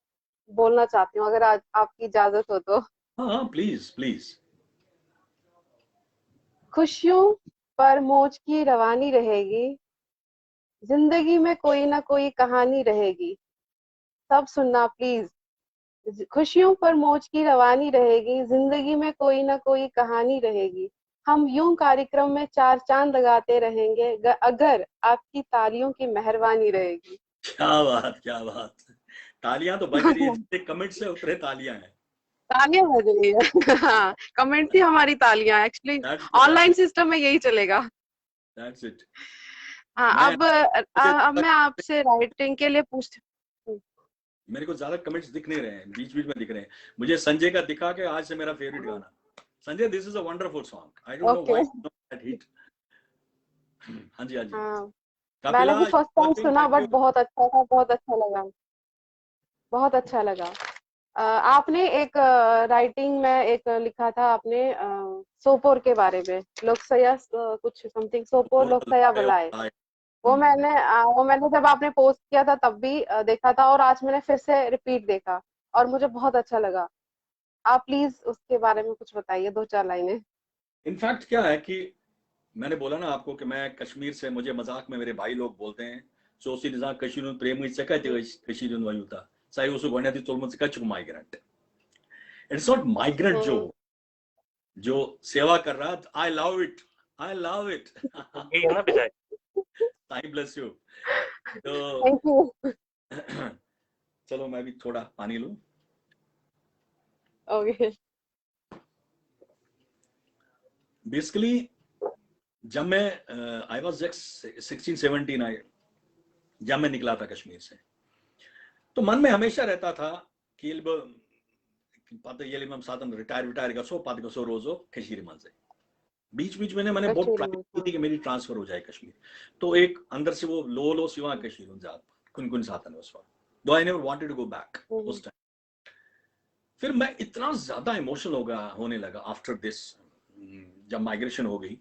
बोलना चाहती हूँ, अगर आज आपकी इजाजत हो तो। हाँ प्लीज प्लीज। खुशियों पर मौज की रवानी रहेगी, जिंदगी में कोई ना कोई कहानी रहेगी, सब सुनना प्लीज। खुशियों पर मौज की रवानी रहेगी, जिंदगी में कोई ना कोई कहानी रहेगी, हम यूं कार्यक्रम में चार चांद लगाते रहेंगे, अगर आपकी तालियों की मेहरबानी रहेगी। क्या बात क्या बात, तालियां तो बज रही है, कमेंट से उतरे तालियां हैं। तालियां बज रही है हाँ, कमेंट थी हमारी तालियां, एक्चुअली ऑनलाइन सिस्टम में यही चलेगा। That's it. हाँ मैं अब मैं आपसे राइटिंग के लिए पूछती हूँ। मेरे को ज्यादा कमेंट्स दिख नहीं रहे हैं, बीच बीच में दिख रहे हैं। मुझे संजय का दिखा के आज से मेरा फेवरेट गाना, Sanjay this is a wonderful song, I don't know okay, why that hit. हाँ जी हाँ जी। हाँ मैंने कपिला भी फर्स्ट टाइम वाचिंग, सुना, थैंक बट यू। बहुत अच्छा था, बहुत अच्छा लगा, बहुत अच्छा लगा। आपने एक राइटिंग में एक लिखा था आपने सोपोर के बारे में, लोकसया कुछ समथिंग, सोपोर लोकसया बलाए। वो मैंने जब आपने पोस्ट किया था तब भी देखा था, और आज मैंने फिर से रिपीट देखा और मुझे बहुत अच्छा लगा। आप प्लीज उसके बारे में कुछ बताइए, 2-4 लाइनें। इनफैक्ट क्या है कि मैंने बोला ना आपको कि मैं कश्मीर से, मुझे मजाक में मेरे भाई लोग बोलते हैं सोसी निजा कश्मीर प्रेम से कश्मीर वयुता चाहे उसको गोण्याती तोलमत कच माइग्रेंट। इट्स नॉट माइग्रेंट जो हम्म। जो सेवा कर रहा, I love it, I love it. ये है ना विजय। टाइम ब्लेस यू। तो थैंक यू। चलो मैं भी थोड़ा पानी लूं। ओके। बेसिकली जब मैं आई वॉज 16-17, जब मैं निकला था कश्मीर से, तो मन में हमेशा रहता था कि पता ये हम साथ रिटायर गसो पत गसो रोजो कश्मीर मन से। बीच बीच में मैंने बहुत कश्मीर ट्राई में, की हाँ। थी कि मेरी ट्रांसफर हो जाए कश्मीर। तो एक अंदर से वो लो सिवा कश्मीर जात कुन कुन साथन उस वक्त, though I never wanted to go back hmm. उस टाइम। फिर मैं इतना ज्यादा इमोशनल होने लगा आफ्टर दिस, जब माइग्रेशन हो गई।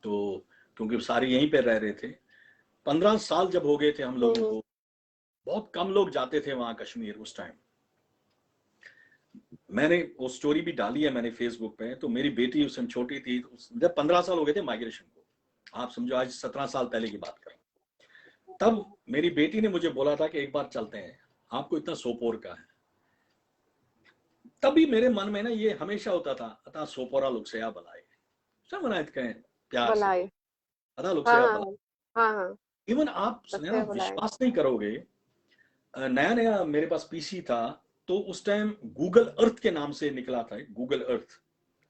तो क्योंकि सारे यहीं पे रह रहे थे, 15 साल जब हो गए थे हम लोगों हम्म। को, बहुत कम लोग जाते थे वहां कश्मीर उस टाइम। मैंने वो स्टोरी भी डाली है मैंने फेसबुक पे। तो मेरी बेटी उस समय छोटी थी, जब 15 साल हो गए थे माइग्रेशन को, आप समझो आज 17 साल पहले की बात कर, तब मेरी बेटी ने मुझे बोला था कि एक बार चलते हैं, आपको इतना सोपोर का है। तभी मेरे मन में ना ये हमेशा होता था, अतः सोपोरा लोग से या बनाए सब बनाए कहें प्यार से, बुलाए। अतः लोग से हाँ या हाँ। बनाए। हाँ हाँ। इवन आप ना सबसे बुलाए। विश्वास नहीं करोगे, नया नया मेरे पास पीसी था, तो उस टाइम गूगल अर्थ के नाम से निकला था, गूगल अर्थ।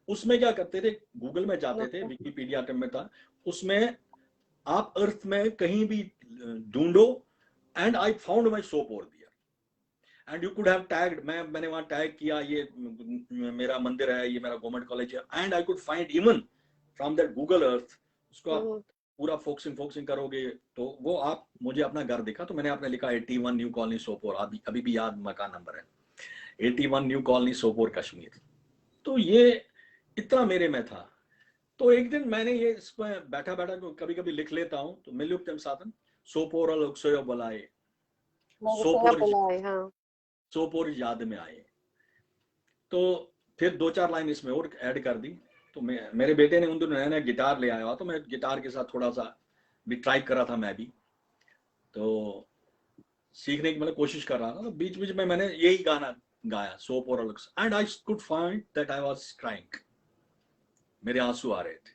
उसमें क्या करते थे, गूगल में जाते थे, ओके। विकीपीडिया में था, उसमें आप अर्थ में कहीं भी ढूंढो, and I found my soap over their, and you could have tagged, मैंने वहां टैग किया ये मेरा मंदिर है, ये मेरा गवर्नमेंट कॉलेज है, and I could find even from that Google Earth. उसको आप हम्म। पूरा फोकसिंग करोगे तो वो आप मुझे अपना घर दिखा, तो मैंने आपने लिखा 81 न्यू कॉलोनी सोपोर, अभी भी याद मकान नंबर है, 81 न्यू कॉलोनी सोपोर कश्मीर। तो ये इतना मेरे में था। तो एक दिन मैंने ये इसमें बैठा बैठा कभी कभी लिख लेता हूँ, तो मिलुप्तम साधन सोपोर लोकसयो बलाए, लोग से सोपोर बुलाए, हाँ। सोपोर याद में आए। तो फिर 2-4 लाइन इसमें और ऐड कर दी। तो मेरे बेटे ने उन दिनों नया नया गिटार ले आया, तो मैं गिटार के साथ थोड़ा सा भी ट्राई कर रहा था मैं भी, तो सीखने की मतलब कोशिश कर रहा था। तो बीच बीच में मैंने यही गाना गाया, सोप और looks, and I could find that I was crying, मेरे आंसू आ रहे थे।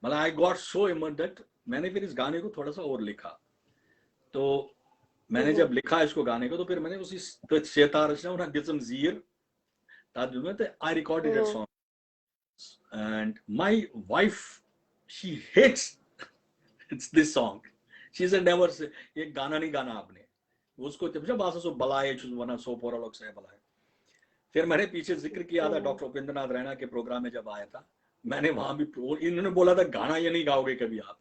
मतलब I got so immersed that मैंने फिर इस गाने को थोड़ा सा और लिखा। तो मैंने हम्म। जब लिखा इसको गाने को, तो फिर मैंने उसी सेतार जीर I recorded that hmm. song, and my wife, she hates it's this song. She said never say ये गाना नहीं गाना आपने, उसको जब बासा सो बलाए वरना सो पोरा लोग से बलाए। फिर मैंने पीछे जिक्र किया था हम्म। डॉक्टर उपेंद्र नाथ रैना के प्रोग्राम में जब आया था, मैंने वहां भी, इन्होंने बोला था गाना ये नहीं गाओगे कभी आप,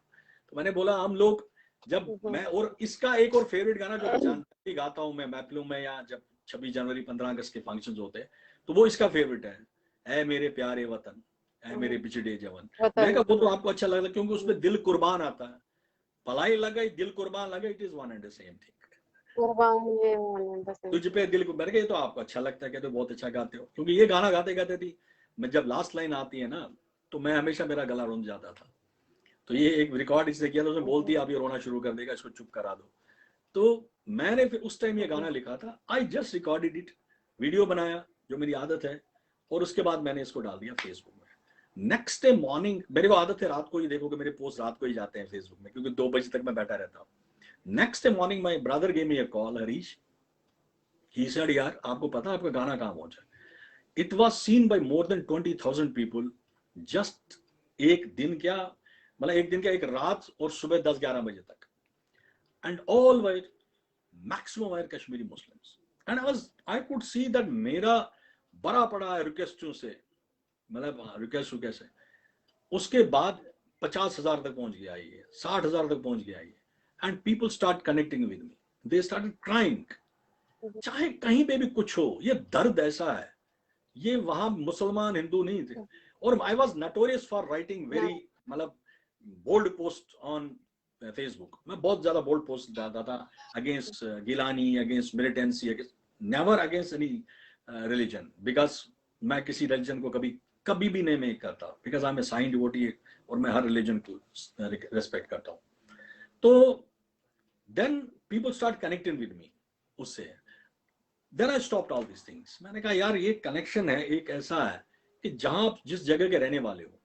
तो मैंने बोला हम लोग जब हम्म। मैं, और इसका एक और फेवरेट गाना जो मैं जानती गाता हूँ मैं महफिलों में, या जब 26 जनवरी 15 अगस्त के फंक्शन होते हैं, तो वो इसका फेवरेट है, ऐ मेरे प्यारे वतन, ऐ मेरे बिछड़े जवन। मैं वतन, कहा वो तो हाँ। आपको अच्छा लगता क्योंकि उसमें दिल कुर्बान आता है, पलाई लगा दिल कुर्बान लगा, it is one and the same thing. कुर्बान ये 100%। तुझ पे दिल को बैठ गए, तो आपको अच्छा लगता है, कहते हो बहुत अच्छा गाते हो, क्योंकि ये गाना गाते गाते थी मैं, जब लास्ट लाइन आती है ना, तो मैं हमेशा मेरा गला रुंध जाता था। तो ये एक रिकॉर्ड इसने किया था, उसने बोल दिया आप ये रोना शुरू कर देगा, इसको चुप करा दो। तो मैंने फिर उस टाइम ये गाना लिखा था, I just recorded it, video बनाया जो मेरी आदत है, और उसके बाद मैंने इसको डाल दिया फेसबुक में। नेक्स्ट डे मॉर्निंग, मेरे को आदत है रात को ही देखोगे मेरे पोस्ट रात को ही जाते हैं फेसबुक में, क्योंकि 2 बजे तक मैं बैठा रहता हूँ। Next day morning my brother gave me a call, Harish, he said यार आपको पता है आपका गाना कहाँ पहुंचा। It was seen by more than 20,000 people, just एक दिन क्या, मतलब एक दिन क्या, एक रात और सुबह 10-11 बजे तक, and all white maximum are Kashmiri Muslims. And I could see that मेरा बड़ा पड़ा है रिक्वेस्टों से, मतलब रिक्वेस्ट है, उसके बाद 50,000 तक पहुंच गया ये, 60,000 तक पहुंच गया ये, and people start connecting with me, they started crying, चाहे कहीं पे भी कुछ हो, ये दर्द ऐसा है, ये वहां मुसलमान हिंदू नहीं थे। और I was notorious for writing very, मतलब बोल्ड पोस्ट ऑन फेसबुक। मैं बहुत ज्यादा बोल्ड पोस्ट डालता था against Gilani, against militancy, never against any religion, because मैं किसी रिलीजन को कभी कभी भी नहीं मैं करता, because I am a Sai devotee, और मैं हर रिलीजन को रेस्पेक्ट करता हूँ। तो then people start connecting with me, उससे then I stopped all this things. मैंने कहा यार ये कनेक्शन है एक ऐसा है कि जहां आप जिस जगह के रहने वाले हो,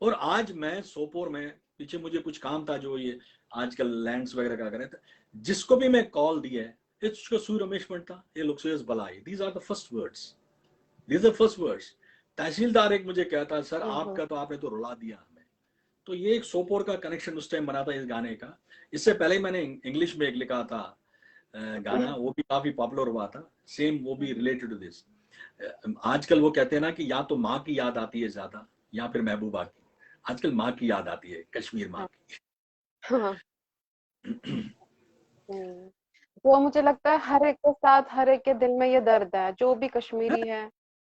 और आज मैं सोपोर में, पीछे मुझे कुछ काम था जो ये आजकल लैंड्स वगैरह का कर रहे थे, जिसको भी मैं कॉल दिया है, इसको सू रमेश पंटा, ये लुक्सुयस बलाई, these are the first words, these are first words. तहसीलदार एक मुझे कहता है, सर आपका तो आपने तो रुला दिया हमें। तो ये एक सोपोर का कनेक्शन उस टाइम बना था इस गाने का। इससे पहले मैंने इंग्लिश में एक लिखा था गाना, वो भी काफी पॉपुलर हुआ था, सेम वो भी रिलेटेड टू दिस। आजकल वो कहते हैं ना कि या तो माँ की याद आती है ज्यादा, या फिर महबूबा की। आजकल माँ की याद आती है, कश्मीर माँ की। हाँ। वो मुझे लगता है हर एक के साथ, हर एक के दिल में ये दर्द है, जो भी कश्मीरी है,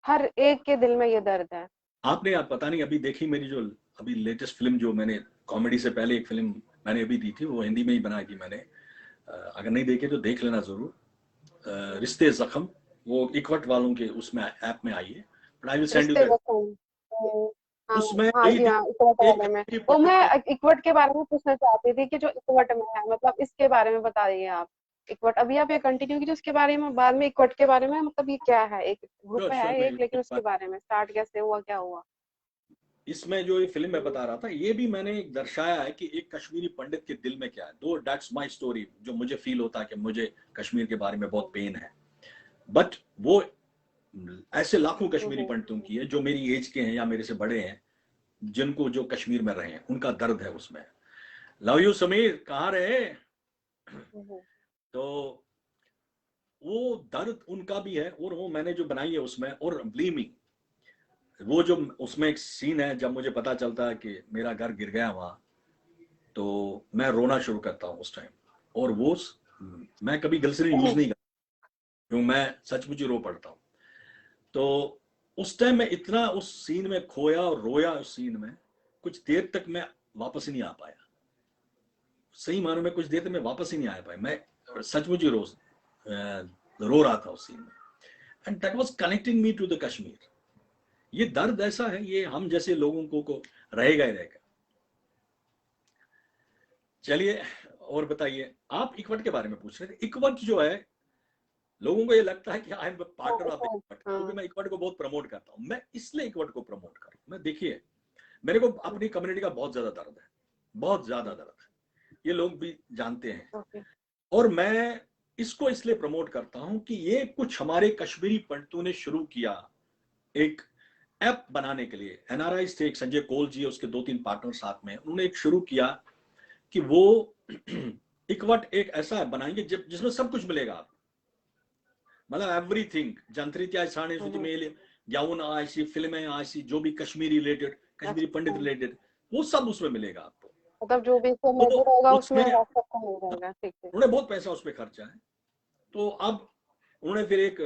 हर एक के दिल में ये दर्द है। आपने यार पता नहीं अभी देखी मेरी जो अभी लेटेस्ट फिल्म, जो मैंने कॉमेडी से पहले एक फिल्म मैंने अभी दी थी, वो हिंदी में ही बनाई थी मैंने। अगर नहीं देखे तो देख लेना जरूर, रिश्ते जख्म। वो इकवट वालों के उसमें ऐप में आई है, but I will send you रिश्ते दैट। वफा। हाँ, उसमें हाँ यही जी, थी, हाँ, इकवट एक वाले में। कश्मीरी तो पंडित मैं को। इकवट के बारे में पूछना चाहती थी कि जो इकवट में है, मतलब इसके बारे में बता दीजिए आप। इकवट अभी आप ये कंटिन्यू कीजिए, उसके बारे में बाद में, इकवट के बारे में, मतलब ये क्या है, एक ग्रुप श्योर है श्योर, एक, लेकिन उसके बारे में स्टार्ट कैसे हुआ, क्या हुआ? इसमें जो ये फिल्म मैं बता रहा था, ये भी मैंने दर्शाया है कि एक कश्मीरी पंडित के दिल में क्या है। दो दैट्स माय स्टोरी, जो मुझे फील होता है कि मुझे कश्मीर के बारे में बहुत पेन है, बट वो ऐसे लाखों कश्मीरी पंडितों की है जो मेरी एज के हैं या मेरे से बड़े हैं, जिनको जो कश्मीर में रहे हैं, उनका दर्द है उसमें। लव यू समीर, कहाँ रहे? तो वो दर्द उनका भी है, और वो मैंने जो बनाई है उसमें। और बिलीव मी, वो जो उसमें एक सीन है जब मुझे पता चलता है कि मेरा घर गिर गया वहां, तो मैं रोना शुरू करता हूँ उस टाइम। और वो मैं कभी ग्लिसरीन यूज नहीं करता, क्योंकि मैं सचमुच ही रो पड़ता हूँ। तो उस टाइम मैं इतना उस सीन में खोया और रोया उस सीन में, कुछ देर तक मैं वापस ही नहीं आ पाया। सही मानो में कुछ देर तक मैं वापस ही नहीं आ पाया। मैं सचमुच ही रो रहा था उस सीन में, and that was connecting me to the Kashmir. ये दर्द ऐसा है, ये हम जैसे लोगों को रहेगा ही रहेगा। चलिए, और बताइए, आप इकवट के बारे में पूछ रहे थे। इकवट जो है, लोगों को ये लगता है कि आई एम पार्टनर ऑफ इकवट, क्योंकि हाँ। मैं इकवट को बहुत प्रमोट करता हूं। मैं इसलिए इकवट को प्रमोट कर रहा हूं। मैं, देखिए, मेरे को अपनी कम्युनिटी का बहुत ज्यादा दर्द है, बहुत ज्यादा दर्द है, ये लोग भी जानते हैं। ओके। और मैं इसको इसलिए प्रमोट करता हूं कि ये कुछ हमारे कश्मीरी पंडितों ने शुरू किया, एक ऐप बनाने के लिए। एनआरआई थे, एक संजय कोल जी, उसके 2-3 पार्टनर साथ में, उन्होंने एक शुरू किया कि वो इकवट एक ऐसा ऐप बनाएंगे जिसमें सब कुछ मिलेगा आपको, मतलब एवरीथिंग। जंत्रित्या साणी सूची में ज्ञान आयसी, फिल्में आयसी, जो भी कश्मीरी रिलेटेड, कश्मीरी पंडित अच्छा, रिलेटेड, वो सब उसमें मिलेगा आपको। मतलब जो भी इससे तो रिलेटेड होगा उसमें उसमें सबका मिल जाएगा, ठीक है। उन्होंने बहुत पैसा उस पर खर्चा है। तो अब उन्होंने फिर एक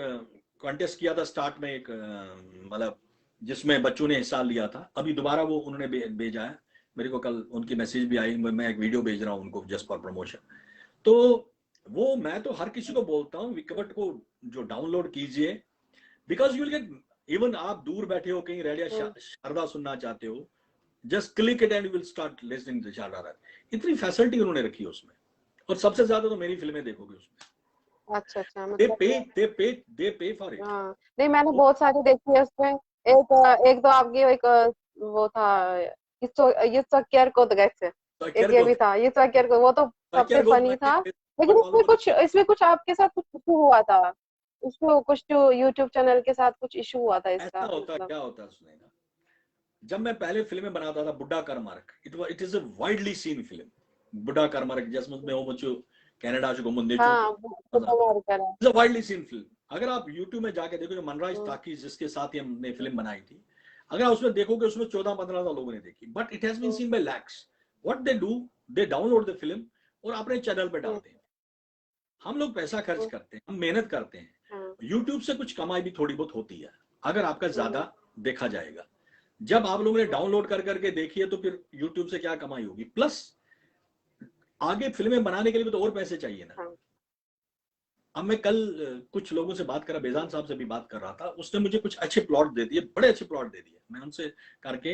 कॉन्टेस्ट किया था स्टार्ट में, एक मतलब जिसमें बच्चों ने हिस्सा लिया था। अभी दोबारा वो उन्होंने भेजा है मेरे को, कल उनकी मैसेज भी आई, मैं एक वीडियो भेज रहा हूँ उनको जस्ट फॉर प्रमोशन। तो वो, मैं तो हर किसी को बोलता हूँ विकवट को जो डाउनलोड कीजिए, because you will get, even आप दूर बैठे हो कहीं रेडियो शारदा सुनना चाहते हो, just click it and you will start listening to Sharda. इतनी फैसिलिटी उन्होंने रखी है उसमें, और सबसे ज्यादा तो मेरी फिल्में देखोगे उसमें। अच्छा, अच्छा, दे मतलब पे दे पे दे पे फॉर इट। हाँ, नहीं मैंने बहुत सारी देखी है उसमें। एक एक तो आपकी एक वो था, ये चक्कर को गैस, एक ये भी था, ये चक्कर को, वो तो सबसे फनी था। लेकिन वालों को इसमें कुछ आपके साथ कुछ इशू हुआ था, उसको कुछ जो यूट्यूब चैनल के साथ कुछ इशू हुआ था ऐसा इसका, होता, मतलब। क्या होता है सुनेगा। जब मैं पहले फिल्में बनाता था, बुड्ढा करमार्क, it is a widely seen film. बुड्ढा करमार्क जिसमें वो मुझे कनाडा से घूमने चो हाँ, वो तो और कह रहा है। Is a widely seen film. अगर आप यूट्यूब में जाके देखो, जो मनराज टाकीज जिसके साथ ही हमने फिल्म बनाई थी, अगर आप उसमें देखोगे, उसमें 14-15 लोगों ने देखी, but it has been seen by lakhs. What they do, they download the film और अपने चैनल पे डालते हैं। हम लोग पैसा खर्च करते हैं, हम मेहनत करते हैं, हाँ, यूट्यूब से कुछ कमाई भी थोड़ी बहुत होती है अगर आपका ज्यादा देखा जाएगा। जब आप लोगों ने डाउनलोड कर करके देखी है तो फिर यूट्यूब से क्या कमाई होगी, प्लस आगे फिल्में बनाने के लिए भी तो और पैसे चाहिए ना। हाँ, अब मैं कल कुछ लोगों से बात करा, बेजान साहब से भी बात कर रहा था, उसने मुझे कुछ अच्छे प्लॉट दे दिए, बड़े अच्छे प्लॉट दे दिए। मैं उनसे करके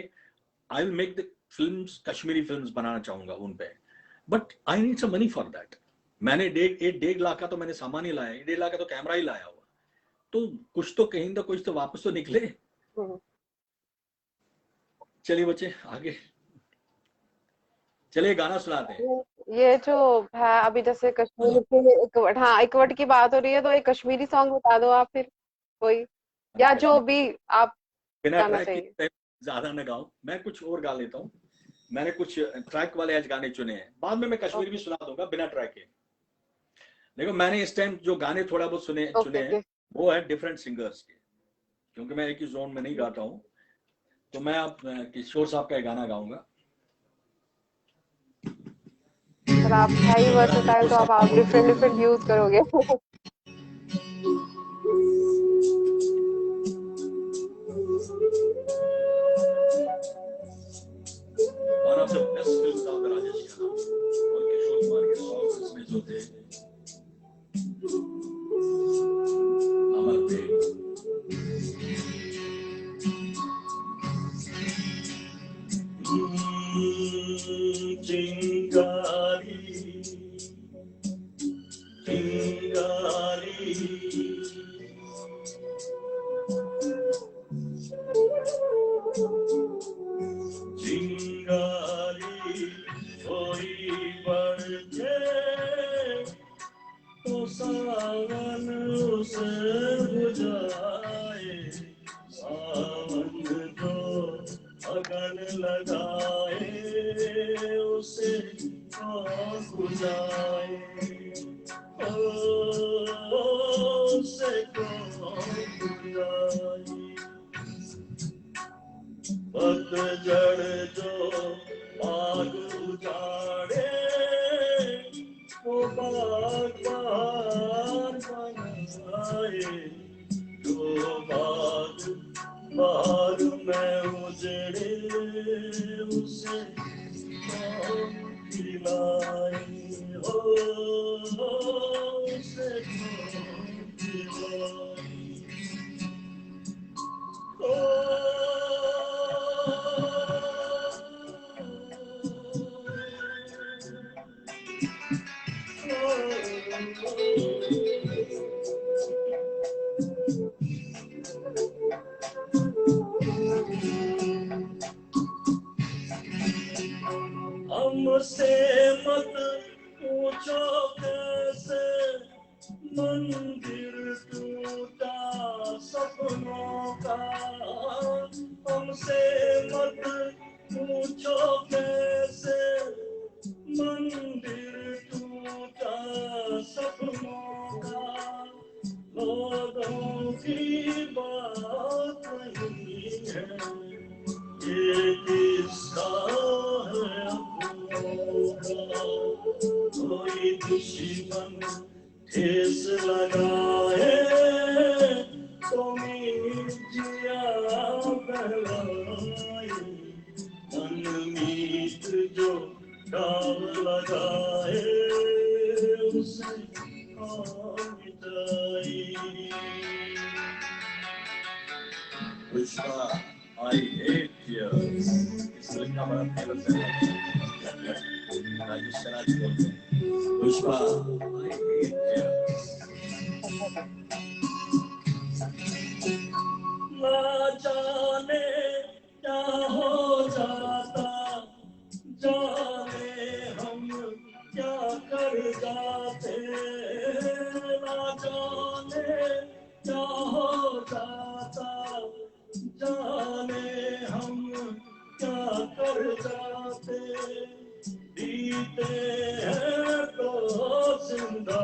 I will make the films, Kashmiri films बनाना चाहूंगा उन पे, but I need some money for that. मैंने 1.5 लाख का तो मैंने सामान ही लाया, 1.5 लाख का तो कैमरा ही लाया हुआ, तो कुछ तो कहीं ना कुछ तो वापस तो निकले। हम्म। चलिए बच्चे आगे चलिए, गाना सुनाते हैं। ये जो है अभी जैसे कश्मीर के इकवट, हाँ इकवट की बात हो रही है, तो एक कश्मीरी सॉन्ग बता दो आप फिर कोई, या जो भी आप बिना गाना ट्रैक चाहिए। की ज्यादा न गाऊं, मैं कुछ और गा लेता हूँ। मैंने कुछ ट्रैक वाले आज गाने चुने हैं, बाद में मैं कश्मीर भी ओके, सुना दूंगा बिना ट्रैक के। देखो मैंने इस टाइम जो गाने थोड़ा बहुत चुने ओके, हैं ओके। वो है डिफरेंट सिंगर्स के, क्योंकि मैं एक ही जोन में नहीं गाता हूँ। तो मैं अब किशोर साहब का एक गाना गाऊंगा। पर आप है ही तो जरा वर्सेटाइल, देखो तो आप साउंड डिफरेंट डिफरेंट यूज करोगे। One of the best films of the Rajesh Khanna और किशोर कुमार के सॉन्ग्स इसमें जो थे, अमर प्रेम। चिंगारी चिंगारी चिंगारी कोई बढ़ते तो सावन उसे बुझाए, सावन जो अगन लगाए उसे कौन बुझाए, ओ उसे कौन बुझाए। पतझड़ जो बाग उजाड़े वो बाग बहार बनाए, जो बाग बहार में उजड़े उसे कौन खिलाए, हो उसे कौन खिलाए। हमसे मत पूछो कैसे मंदिर टूटा सपनों का, हमसे मत पूछो कैसे मंदिर टूटा सपनों का, लोगों की बात नहीं है ये किस्सा है अपनों का, कोई दुश्मन ठेस लगाए तो जिया बहलाए, मनमीत जो डाल लगाए उसे कौन मिटाए। पुष्पा I hate tears, इस फिल्म का बड़ा फेमस है, राजेश खन्ना जी बोलते हैं, पुष्पा I hate tears। ना जाने क्या हो जाता, जाने हम क्या कर जाते, ना जाने क्या हो जाता, जाने हम क्या कर जाते, जीते हैं तो जिंदा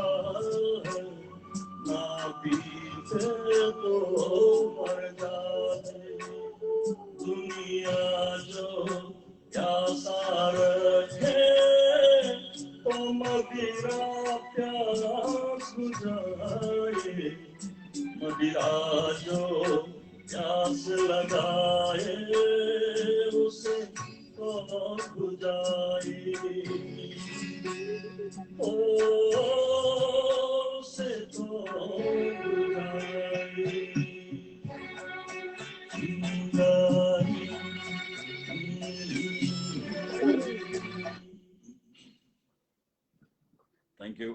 जाए उसे खौफ जाए, ओ उसे खौफ जाए, चिंगारी। Thank you.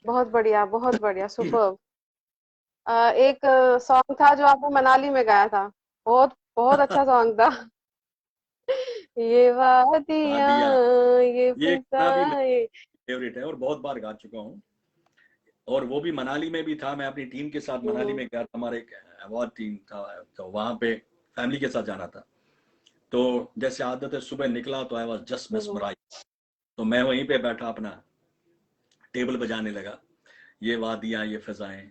बहुत बढ़िया, सुपर्ब। एक सॉन्ग था जो आपने मनाली में गाया था, बहुत बहुत अच्छा सॉन्ग था। ये दिया, वादियां, ये ये गाना भी मेरा फिजाएं। फेवरेट है और बहुत बार गा चुका हूँ। और वो भी मनाली में भी था, मैं अपनी टीम के साथ मनाली में गया था, हमारे एक अवार्ड टीम था, तो वहां पे फैमिली के साथ जाना था। तो जैसे आदत है, सुबह निकला तो आई वाज जस्ट मेस्मराइज, तो मैं वहीं पे बैठा अपना टेबल बजाने लगा, ये वादियां ये फिजाएं।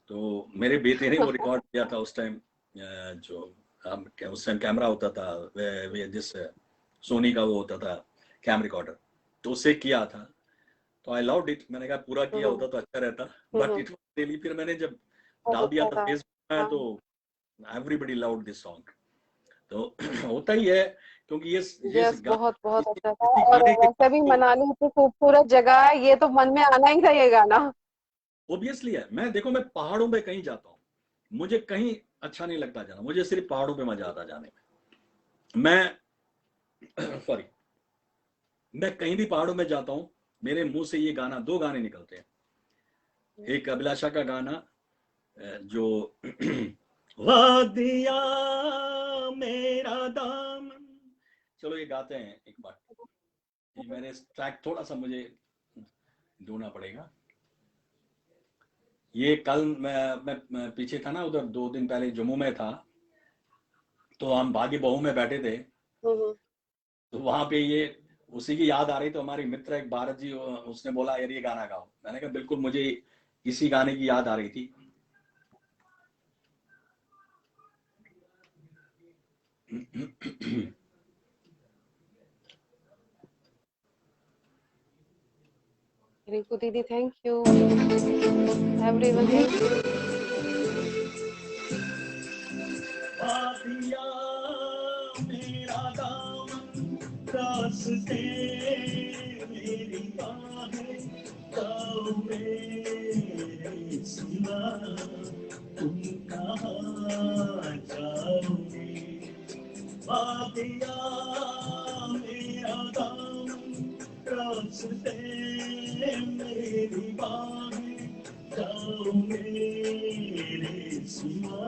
तो मेरे बेटे ने वो रिकॉर्ड किया था उस टाइम, जो हम उस टाइम कैमरा होता था, जिस सोनी का वो होता था कैम रिकॉर्डर, तो उससे किया था। तो आई लव्ड इट, मैंने कहा पूरा किया होता तो अच्छा रहता, बट इट वाज डेली। फिर मैंने जब बहुत डाल दिया अच्छा था था। फेसबुक में, हाँ, तो एवरीबडी लव्ड दिस सॉन्ग। तो होता ही है, क्योंकि ये यस, बहुत बहुत इसी अच्छा था। इसी और गाने के वैसे भी तो मनाली इतनी खूबसूरत जगह है, ये तो मन में आना ही था ये गाना। ऑब्वियसली है। मैं देखो, मैं पहाड़ों में कहीं जाता हूँ, मुझे कहीं अच्छा नहीं लगता जाना, मुझे सिर्फ पहाड़ों पे मजा आता जाने में। मैं सॉरी, मैं कहीं भी पहाड़ों में जाता हूँ, मेरे मुंह से ये गाना, दो गाने निकलते हैं। एक अभिलाषा का गाना, जो वादिया मेरा दामन, चलो ये गाते हैं एक बार। ये मैंने ट्रैक थोड़ा सा मुझे ढूंढना पड़ेगा। ये कल मैं पीछे था ना, उधर 2 दिन पहले जम्मू में था, तो हम बागी बहू में बैठे थे, हम्म। तो वहां पे ये उसी की याद आ रही। तो हमारी मित्र एक भारत जी, उसने बोला यार ये गाना गाओ। मैंने कहा बिल्कुल, मुझे इसी गाने की याद आ रही थी। रिंकू दीदी, thank you. Everyone, thank you. वादिया मेरा दामन, रास्ते मेरी बाहें, जाओ मेरे सिवा तुम कहाँ जाओगे। वादिया मेरा दामन, रास्ते मेरी बाहें, जाओ मेरे सिवा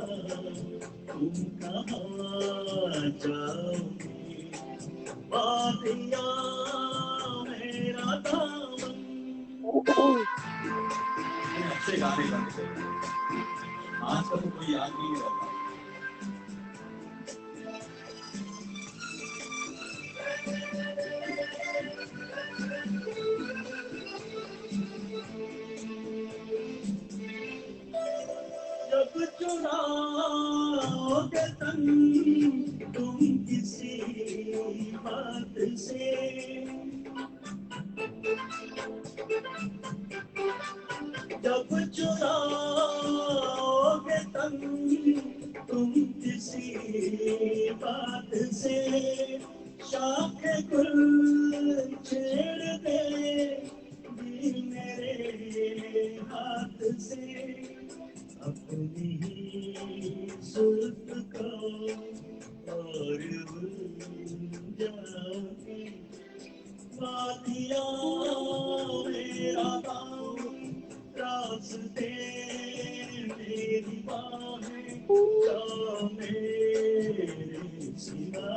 तुम कहाँ जाओगे। वादिया मेरा दामन। अच्छे गाने बनते हैं, आजकल तो कोई याद नहीं रहता। जब चुराओगे तन तुम किसी बात से, जब चुराओगे तन तुम किसी बात से, शाख गुल छेड़ दे दिल मेरे हाथ से, अपनी ही जुल्फ को और जाओगे। वादिया मेरा गाँव, रास्ते मेरी बाहें, जाओ मेरे सिवा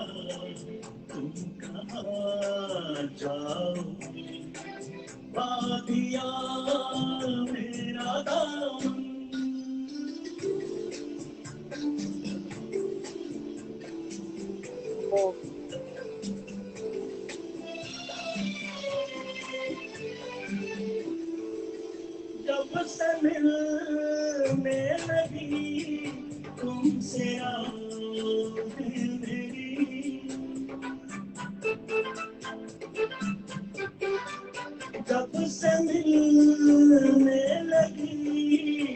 तुम कहाँ जाओगे। वादिया मेरा दामन। जब से मिलने लगी तुमसे आँखें मेरी, जब से मिलने लगी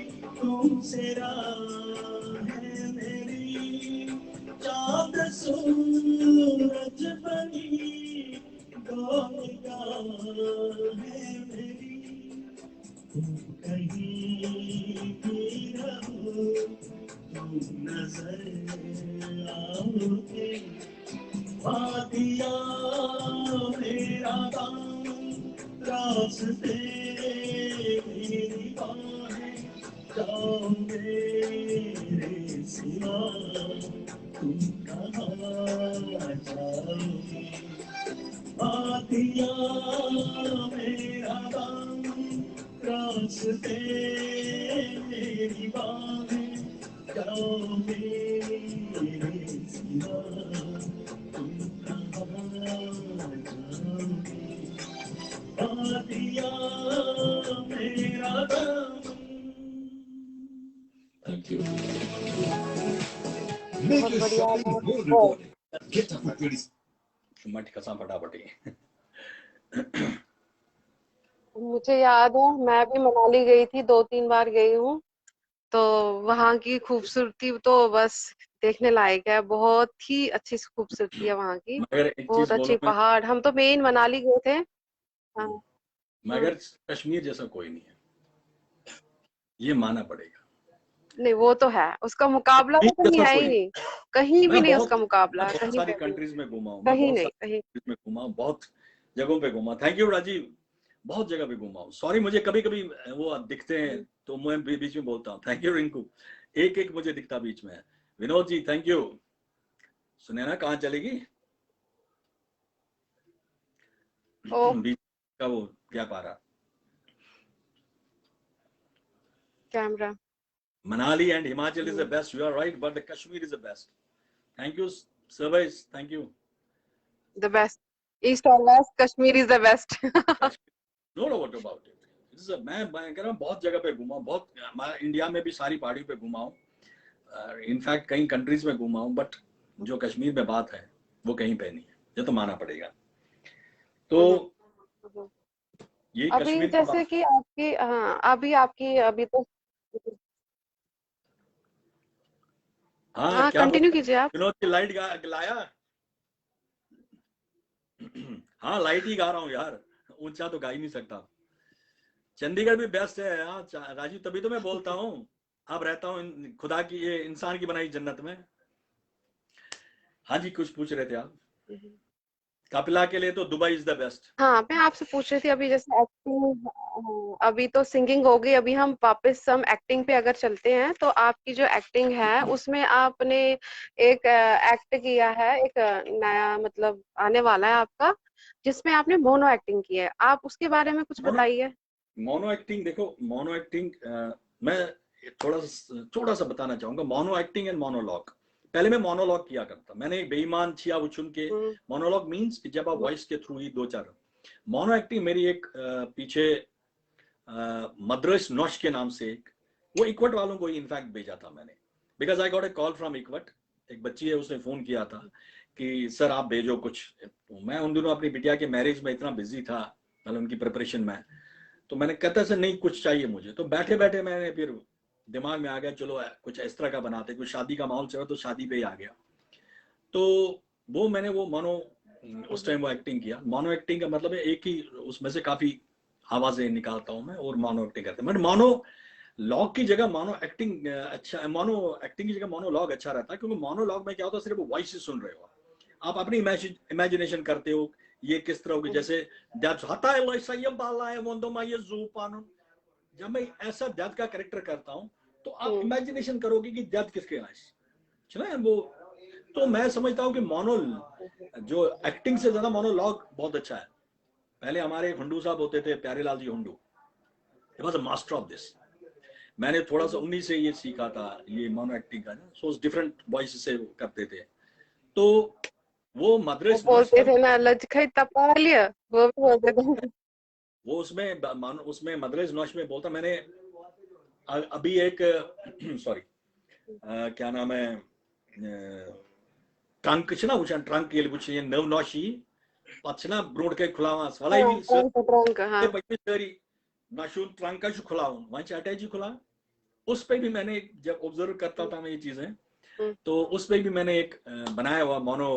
तुमसे राहें मेरी, सूरज बनी गाया है मेरी, तुम कहीं भी रहो, तुम नजर आओगे, वादिया मेरा गाँव, रास्ते मेरी बाहें, जाओ मेरे सिवा तुम कहाँ जाओगे, वादिया मेरा गाँव, रास्ते मेरी बाहें, जाओ मेरे सिवा तुम कहाँ जाओगे, वादिया मेरा गाँव। Thank you. Make बहुत your बढ़िया shopping बहुत more बहुत। rewarding. Get up for 20. मट कसा फटाफटी। मुझे याद है मैं भी मनाली गई थी, 2-3 बार गई हूँ। तो वहाँ की खूबसूरती तो बस देखने लायक है, बहुत ही अच्छी खूबसूरती है वहाँ की, मगर एक बहुत चीज अच्छे बोलो मैं, पहाड़। हम तो मेन मनाली गए थे। हाँ। मगर कश्मीर जैसा कोई नहीं है, ये मानना पड़ेगा। नहीं वो तो है, उसका मुकाबला तो कश्मीर कहीं जैसा है ही कोई, नहीं, कहीं भी नहीं उसका मैं मुकाबला, बहुत कहीं सारी पे भी नहीं, कंट्रीज में घूमा हूँ, मैं कहीं बहुत नहीं, सारी कहीं। countries में घूमा हूँ, बहुत जगहों पे घूमा। थैंक यू राजीव, बहुत जगह पे घूमा हूँ। सॉरी मुझे कभी कभी वो दिखते हैं तो मैं बीच में बोलता हूँ। थैंक यू रिंकू, एक एक मुझे दिखता बीच में। Vinod ji thank you. सुनैना कहाँ चलेगी? ओ बीच का वो क्या पा रहा? Camera. Manali and Himachal is the best. You are right, but the Kashmir is the best. Thank you, Service. Thank you. The best, east और west, Kashmir is the best. No, no, what about it? This is a, मैं कह रहा हूँ बहुत जगह पे घूमा हूँ, बहुत हमारा इंडिया में भी सारी पहाड़ियों पे घूमा हूँ, इनफैक्ट कई कंट्रीज में घूमा हूँ, बट जो कश्मीर में बात है वो कहीं पे नहीं है, ये तो मानना पड़ेगा। तो ये अभी कश्मीर की जैसे बात। कि आपकी, हाँ अभी आपकी, अभी तो हाँ हाँ क्या बोल कंटिन्यू कीजिए आप। विनोद की लाइट लाया? हाँ लाइट ही गा रहा हूँ यार, ऊंचा तो गा ही नहीं सकता। चंडीगढ़ भी बेस्ट है यार राजीव, तभी तो मैं बोलता हूँ अब रहता हूँ खुदा की, ये इंसान की बनाई जन्नत में। हाँ जी कुछ पूछ रहे थे आप? कपिला के लिए तो दुबई इज द बेस्ट। हाँ मैं आपसे पूछ रही थी अभी जैसे एक्टिंग, अभी तो सिंगिंग हो गई, अभी हम वापस हम एक्टिंग पे अगर चलते हैं तो आपकी जो एक्टिंग है उसमें आपने एक एक्ट किया है, एक नया मतलब आने वाला है आपका, जिसमें आपने मोनो एक्टिंग की है, आप उसके बारे में कुछ मोनो बताइए। मोनो एक्टिंग, देखो मोनो एक्टिंग मैं थोड़ा सा बताना चाहूंगा। मोनो एक्टिंग एंड मोनोलॉग, पहले मैं मोनोलॉग किया करता, मैंने एक बेईमान छिया उचुन के। हम्म, मोनोलॉग मींस कि जब आप वॉइस के थ्रू ही दो चार। मोनो एक्टिंग मेरी एक पीछे मद्रास नौश के नाम से एक, वो इक्वट वालों को ही इनफैक्ट भेजा था मैंने, because I got a call from इक्वट। एक बच्ची है उसने फोन किया था कि सर आप भेजो कुछ, तो मैं उन दिनों अपनी बिटिया के मैरिज में इतना बिजी था, मतलब उनकी प्रिपरेशन में, तो मैंने कहता सर नहीं कुछ चाहिए मुझे, तो बैठे बैठे मैंने फिर दिमाग में आ गया चलो कुछ इस तरह का बनाते, कुछ शादी का माहौल चला तो शादी पे ही आ गया। तो वो मैंने वो मोनो, उस टाइम वो एक्टिंग किया। मोनो एक्टिंग का मतलब है एक ही उसमें से काफी आवाजें निकालता हूँ मैं और मोनो एक्टिंग करते हैं। मोनो लॉग की जगह मोनो एक्टिंग अच्छा, मोनो एक्टिंग की जगह मोनोलॉग अच्छा रहता है, क्योंकि मोनोलॉग में क्या होता है सिर्फ वॉइस सुन रहे हो, आप अपनी इमेजिनेशन करते हो ये किस तरह होगी। जैसे जब मैं ऐसा डेथ का कैरेक्टर करता हूँ तो आप इमेजिनेशन करोगे कि डेथ किसके है वो। तो मैं समझता हूँ कि मोनो जो एक्टिंग से ज्यादा मोनोलॉग बहुत अच्छा है। पहले हमारे हुंडू साहब होते थे, Pyarelal ji Hundoo, he was a master of this. मैंने थोड़ा सा उन्हीं से ये सीखा था, ये मोनो एक्टिंग का, सो डिफरेंट वॉइस से करते थे। तो वो वो मद्रेस नॉश बोलते था, थे ना लजखई तपालिया, वो भी बोलते थे। वो उसमें मद्रेस नॉश में बोलता। मैंने अभी एक सॉरी क्या नाम है, ट्रंक ट्रंक ये कुछ ये नव नौशी पचना ब्रोड के खुलावास वाला हाँ भी ट्रंक, हाँ। सरी नाशून ट्रंक का खुलावन वहां अटैची खुला। उस पे भी मैंने जब ऑब्जर्व करता था मैं ये चीजें, तो उस पे भी मैंने एक बनाया हुआ मोनो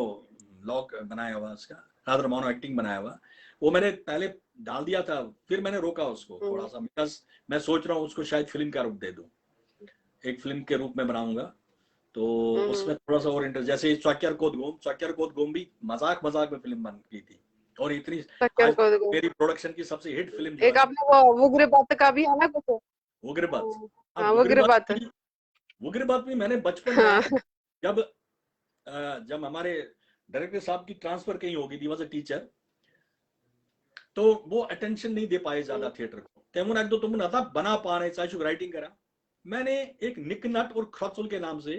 लॉग बनाया हुआ, उसका रादर मोनो एक्टिंग बनाया हुआ, वो मैंने पहले डाल दिया था, फिर मैंने रोका उसको थोड़ा सा, बिकॉज मैं सोच रहा हूँ उसको शायद फिल्म का रूप दे दूं, एक फिल्म के रूप में बनाऊंगा, तो उसमें थोड़ा सा और इंटरेस्ट, जैसे चक्कर कोद गोम भी मजाक मजाक में फिल्म बन गई थी, और इतनी चक्कर आज को मेरी प्रोडक्शन की सबसे हिट फिल्म जो एक है आपने वो उग्र बात का भी है ना कुछ? उग्रबाद। हाँ, अब उग्र बात। उग्रबाद भी मैंने बचपन हाँ। में जब जब हमारे डायरेक्टर साहब की ट्रांसफर कहीं हो गई थी, वॉज अ टीचर, तो वो अटेंशन नहीं दे पाए ज्यादा थिएटर को, तेमुन एक दो तुम ना था बना पा रहे चाहे राइटिंग करा, मैंने एक निक नट और ख्रचुल के नाम से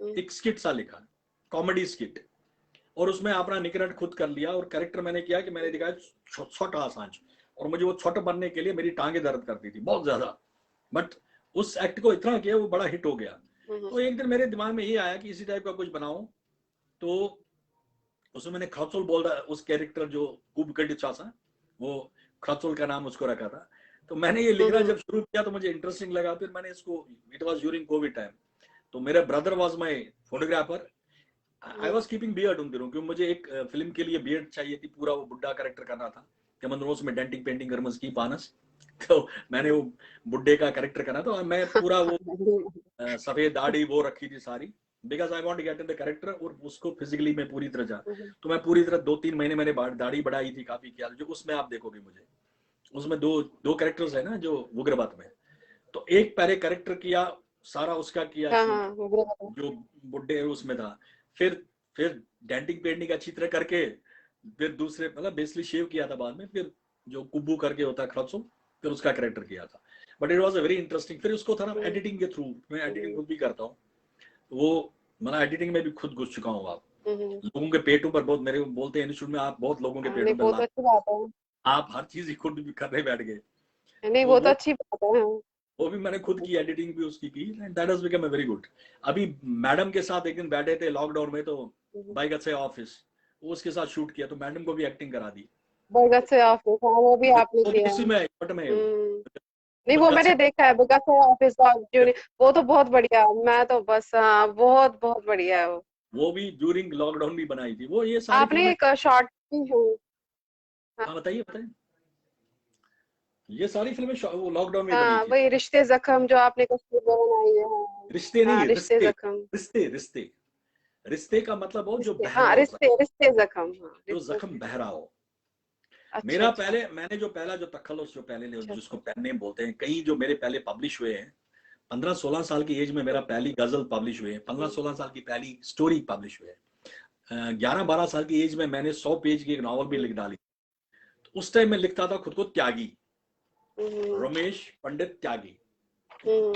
एक स्किट सा लिखा, कॉमेडी स्किट, और उसमें अपना निक नट खुद कर लिया, और कैरेक्टर मैंने किया कि मैंने दिखाया छोटा सांच, और मुझे वो छोटा बनने के लिए मेरी टांगे दर्द करती थी बहुत ज्यादा, बट उस एक्ट को इतना किया वो बड़ा हिट हो गया। तो एक दिन मेरे दिमाग में ये आया कि इसी टाइप का कुछ बनाओ, तो उसमें मैंने खरचोल बोल रहा उस कैरेक्टर जो कुबकड़ी चासा, वो खरचोल का नाम उसको रखा था। तो मैंने ये लिखना जब शुरू किया तो मुझे इंटरेस्टिंग लगा, फिर मैंने इसको, it was during Covid time, तो मेरा brother was my photographer, I was keeping beard उन दिनों, क्योंकि मुझे एक फिल्म के लिए बियर्ड चाहिए थी, पूरा वो बुड्ढा कैरेक्टर करना था कि मनोज में डेंटिंग पेंटिंग करमस की पानस, तो मैंने वो बुड्ढे का कैरेक्टर करना था, और मैं पूरा वो सफेद दाढ़ी वो रखी थी सारी, because I want to get in the character, और उसको फिजिकली मैं पूरी तरह जा, तो मैं पूरी तरह 2-3 महीने मैंने दाढ़ी बढ़ाई थी काफी किया, जो उसमें आप देखोगे मुझे उसमें दो कैरेक्टर्स है ना जो उग्रबाद में, तो एक पहले कैरेक्टर किया सारा उसका किया हाँ, शूट, हाँ, उग्र बात। जो बुड्ढे उसमें था, फिर डेंटिंग पेंटिंग अच्छी तरह करके, फिर दूसरे मतलब बेसिकली शेव किया था बाद में, फिर जो कुब्बू करके होता है खरचो, फिर उसका कैरेक्टर किया था, but it was a very interesting. फिर उसको था ना एडिटिंग के थ्रू, मैं एडिटिंग खुद भी करता हूँ, वो मतलब एडिटिंग में भी खुद घुस चुका हूँ। आप लोगों के पेटों पर बहुत, मेरे बोलते हैं इंस्टीट्यूट में आप बहुत लोगों के नहीं, पेटों पर बहुत ला, अच्छी बात है। आप हर चीज ही खुद भी करने बैठ गए, नहीं, तो वो तो अच्छी बात है। वो भी मैंने खुद की, एडिटिंग भी उसकी की, that has become a very good. अभी मैडम के साथ एक दिन बैठे थे लॉकडाउन में, तो बाइक से ऑफिस, उसके साथ शूट किया, तो मैडम को भी एक्टिंग करा दी, बरगद से ऑफिस, हाँ, वो भी आपने वो भी किया है। इसी में बट में नहीं, वो बरगद से, मैंने देखा है, बरगद से ऑफिस का वो तो बहुत बढ़िया, मैं तो बस, हाँ, बहुत बहुत बढ़िया है वो। वो भी ड्यूरिंग लॉकडाउन भी बनाई थी वो, ये सारी आपने फिल्में। एक शॉर्ट भी हाँ, हाँ बताइए बताइए, ये सारी फिल्में वो लॉकडाउन में बनी हाँ, थी। वही रिश्ते जख्म जो आपने कश्मीर में बनाई है, हाँ। रिश्ते हाँ, नहीं, रिश्ते रिश्ते, जख्म। रिश्ते रिश्ते, रिश्ते का मतलब हो जो रिश्ते, बह रहा हाँ, हो, रिश्ते रिश्ते जख्म, हाँ, जो रिश्ते जख्म जख्म। बह रहा हो। अच्छा, मेरा अच्छा, पहले, मैंने जो पहला जो तखल्लुस जो पहले अच्छा, जिसको अच्छा। पेन नेम बोलते हैं, कई जो मेरे पहले पब्लिश हुए हैं, 15-16 साल की एज में मेरा पहली गजल पब्लिश हुए, 15-16 साल की पहली स्टोरी पब्लिश हुए, 11-12 साल की एज में मैंने 100 पेज की एक नॉवल भी लिख डाली। तो उस टाइम मैं लिखता था खुद को त्यागी, रमेश पंडित त्यागी।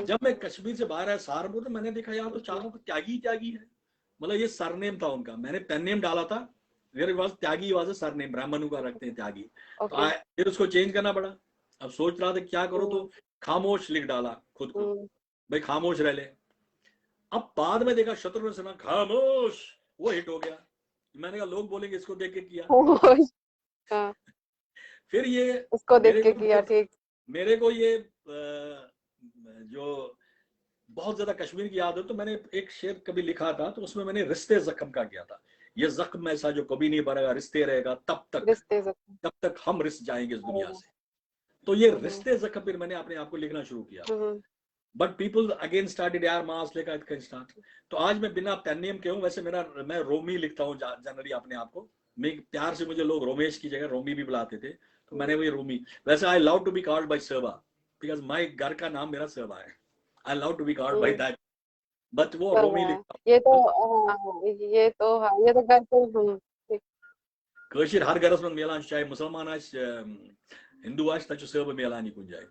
जब मैं कश्मीर से बाहर आया सहारनपुर, तो मैंने देखा यार तो चारों को त्यागी त्यागी है, मतलब ये सरनेम था उनका, मैंने पेन नेम डाला था, मेरे पास त्यागी वाज सरनेम, ब्राह्मणों का रखते हैं त्यागी, तो ओके। फिर उसको चेंज करना पड़ा। अब सोच रहा था क्या करो, तो खामोश लिख डाला खुद को, भाई खामोश रह ले। अब बाद में देखा शत्रुघ्न सिन्हा खामोश, वो हिट हो गया, मैंने कहा लोग बोलेंगे इसको देख के किया। हाँ, फिर ये उसको देख मेरे के को किया, ठीक। मेरे को ये जो बहुत ज्यादा कश्मीर की याद है, तो मैंने एक शेर कभी लिखा था, तो उसमें मैंने रिश्ते जख्म का किया था, ये जख्म ऐसा जो कभी नहीं भरेगा, रिश्ते रहेगा तब तक, रिश्ते जख्म। तब तक हम रिश्त जाएंगे इस दुनिया से। तो ये रिश्ते जख्म फिर मैंने अपने आप को लिखना शुरू किया, बट पीपल अगेन स्टार्टेड यार मास लेकर स्टार्ट। तो आज मैं बिना पेन नेम के हूँ, वैसे मैं रोमी लिखता हूँ जनरली अपने आप को, मैं प्यार से मुझे लोग रोमेश की जगह रोमी भी बुलाते थे, तो मैंने वही रोमी, वैसे I love to be called by Sarva, because my घर का नाम मेरा सर्वा है, I love to be called by that, but वो चल रोमी रहा है। लिखता ये तो, हूँ। हाँ, ये तो, हाँ, ये तो घर पे ठीक। कशिर हर गरस में मिलान, चाहे मुसलमान आज हिंदू आज तक सर्व मिलानी कुछ जाए।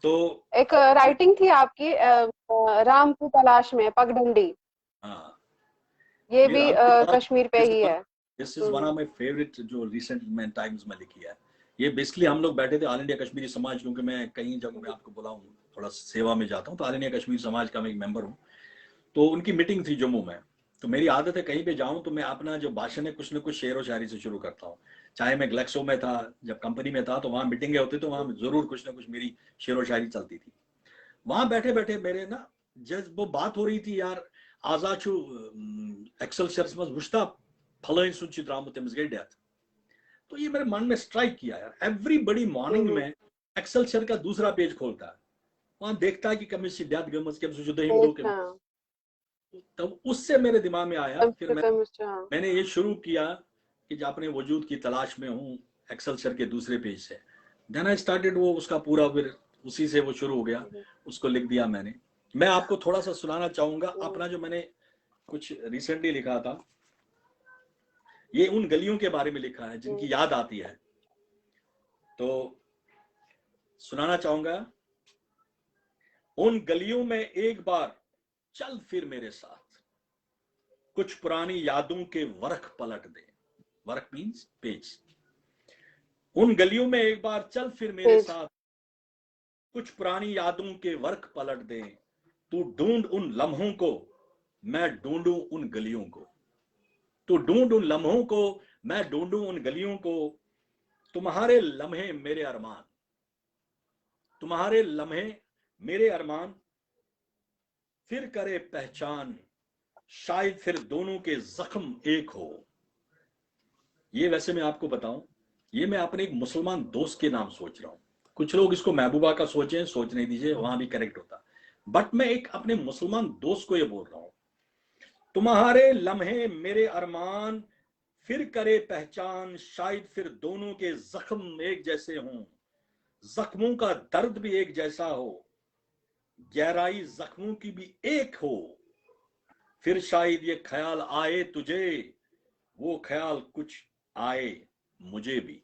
तो एक राइटिंग थी आपकी, राम की तलाश में, पगडंडी, हाँ, ये ये भी राम की तलाश, कश्मीर पे ही है। This is one of my favourite जो रिसेंट में टाइम्स में लिखी है। ये बेसिकली हम लोग बैठे थे ऑल इंडिया कश्मीरी समाज, क्योंकि मैं कहीं जब मैं आपको बुलाऊं थोड़ा सेवा में जाता हूँ, तो ऑल इंडिया कश्मीरी समाज का मैं एक मेंबर हूँ, तो उनकी मीटिंग थी जम्मू में। तो मेरी आदत है कहीं पे जाऊं तो मैं अपना जो भाषण है कुछ ना कुछ शेर व शायरी से शुरू करता हूँ। चाहे मैं ग्लेक्सो में था, जब कंपनी में था, तो वहां मीटिंगें होती, तो वहां जरूर कुछ ना कुछ मेरी शेर व शायरी चलती थी। वहां बैठे बैठे मेरे ना जब वो बात हो रही थी यार, आजा छु एक्सेलसियर्स में वुश्ता फलाइन सुन द्रामुत तमिस गई डेथ, तो ये मेरे मन में स्ट्राइक किया यार, एवरीबडी मॉर्निंग में एक्सेलसियर का दूसरा पेज खोलता है, वहां देखता है कि कमिस डेथ गमस के हाँ तब उससे मेरे दिमाग में आया, फिर हाँ मैंने ये शुरू किया कि जो अपने वजूद की तलाश में हूँ एक्सेलसियर के दूसरे पेज से, देन आई स्टार्टेड, वो उसका पूरा फिर उसी से वो शुरू हो गया, उसको लिख दिया मैंने। मैं आपको थोड़ा सा सुनाना चाहूंगा अपना जो मैंने कुछ रिसेंटली लिखा था, ये उन गलियों के बारे में लिखा है जिनकी याद आती है, तो सुनाना चाहूंगा। उन गलियों में एक बार चल फिर मेरे साथ, कुछ पुरानी यादों के वर्ख पलट दे, वर्क मीन्स पेज। उन गलियों में एक बार चल फिर मेरे साथ, कुछ पुरानी यादों के वर्क पलट दे, तू ढूंढ उन लम्हों को, मैं ढूंढूं उन गलियों को, तू ढूंढ उन लम्हों को, मैं ढूंढूं उन गलियों को, तुम्हारे लम्हे मेरे अरमान, तुम्हारे लम्हे मेरे अरमान, फिर करे पहचान, शायद फिर दोनों के जख्म एक हो। ये वैसे मैं आपको बताऊं, ये मैं अपने एक मुसलमान दोस्त के नाम सोच रहा हूं, कुछ लोग इसको महबूबा का सोचें, सोच नहीं दीजिए, वहां भी करेक्ट होता, बट मैं एक अपने मुसलमान दोस्त को ये बोल रहा हूं, तुम्हारे लम्हे मेरे अरमान, फिर करे पहचान, शायद फिर दोनों के जख्म एक जैसे हों, जख्मों का दर्द भी एक जैसा हो, गहराई जख्मों की भी एक हो, फिर शायद ये ख्याल आए तुझे, वो ख्याल कुछ आए मुझे भी।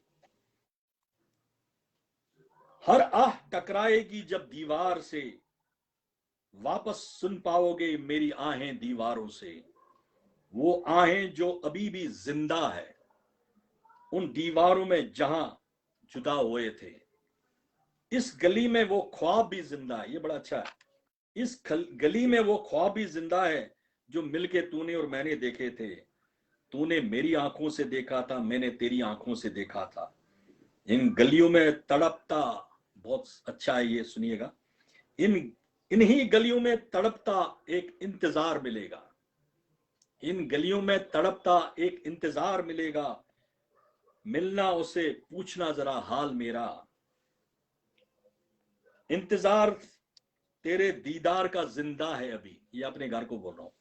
हर आह टकराएगी जब दीवार से, वापस सुन पाओगे मेरी आहें दीवारों से, वो आहें जो अभी भी जिंदा है उन दीवारों में जहां जुदा हुए थे। इस गली में वो ख्वाब भी जिंदा है, ये बड़ा अच्छा है, इस गली में वो ख्वाब भी जिंदा है जो मिलके तूने और मैंने देखे थे, तूने मेरी आंखों से देखा था, मैंने तेरी आंखों से देखा था। इन गलियों में तड़पता, बहुत अच्छा है ये, सुनिएगा, इन्हीं गलियों में तड़पता एक इंतजार मिलेगा, इन गलियों में तड़पता एक इंतजार मिलेगा, मिलना उसे पूछना जरा हाल मेरा, इंतजार तेरे दीदार का जिंदा है अभी, ये अपने घर को बोल रहा हूं,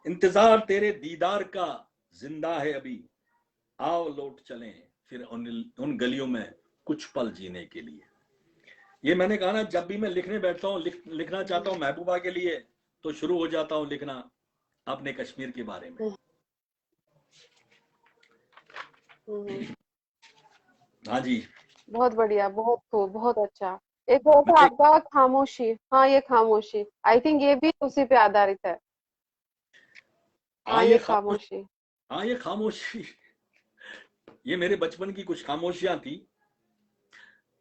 इंतजार तेरे दीदार का जिंदा है अभी, आओ लौट चलें फिर उन गलियों में कुछ पल जीने के लिए। ये मैंने कहा ना, जब भी मैं लिखने बैठता हूँ, लिखना चाहता हूँ महबूबा के लिए, तो शुरू हो जाता हूँ लिखना अपने कश्मीर के बारे में। हाँ जी, बहुत बढ़िया, बहुत खूब, बहुत अच्छा। एक और था आपका खामोशी, हाँ ये खामोशी, आई थिंक ये भी उसी पे आधारित है। हाँ ये खामोशी, हाँ ये खामोशी, ये मेरे बचपन की कुछ खामोशियां थी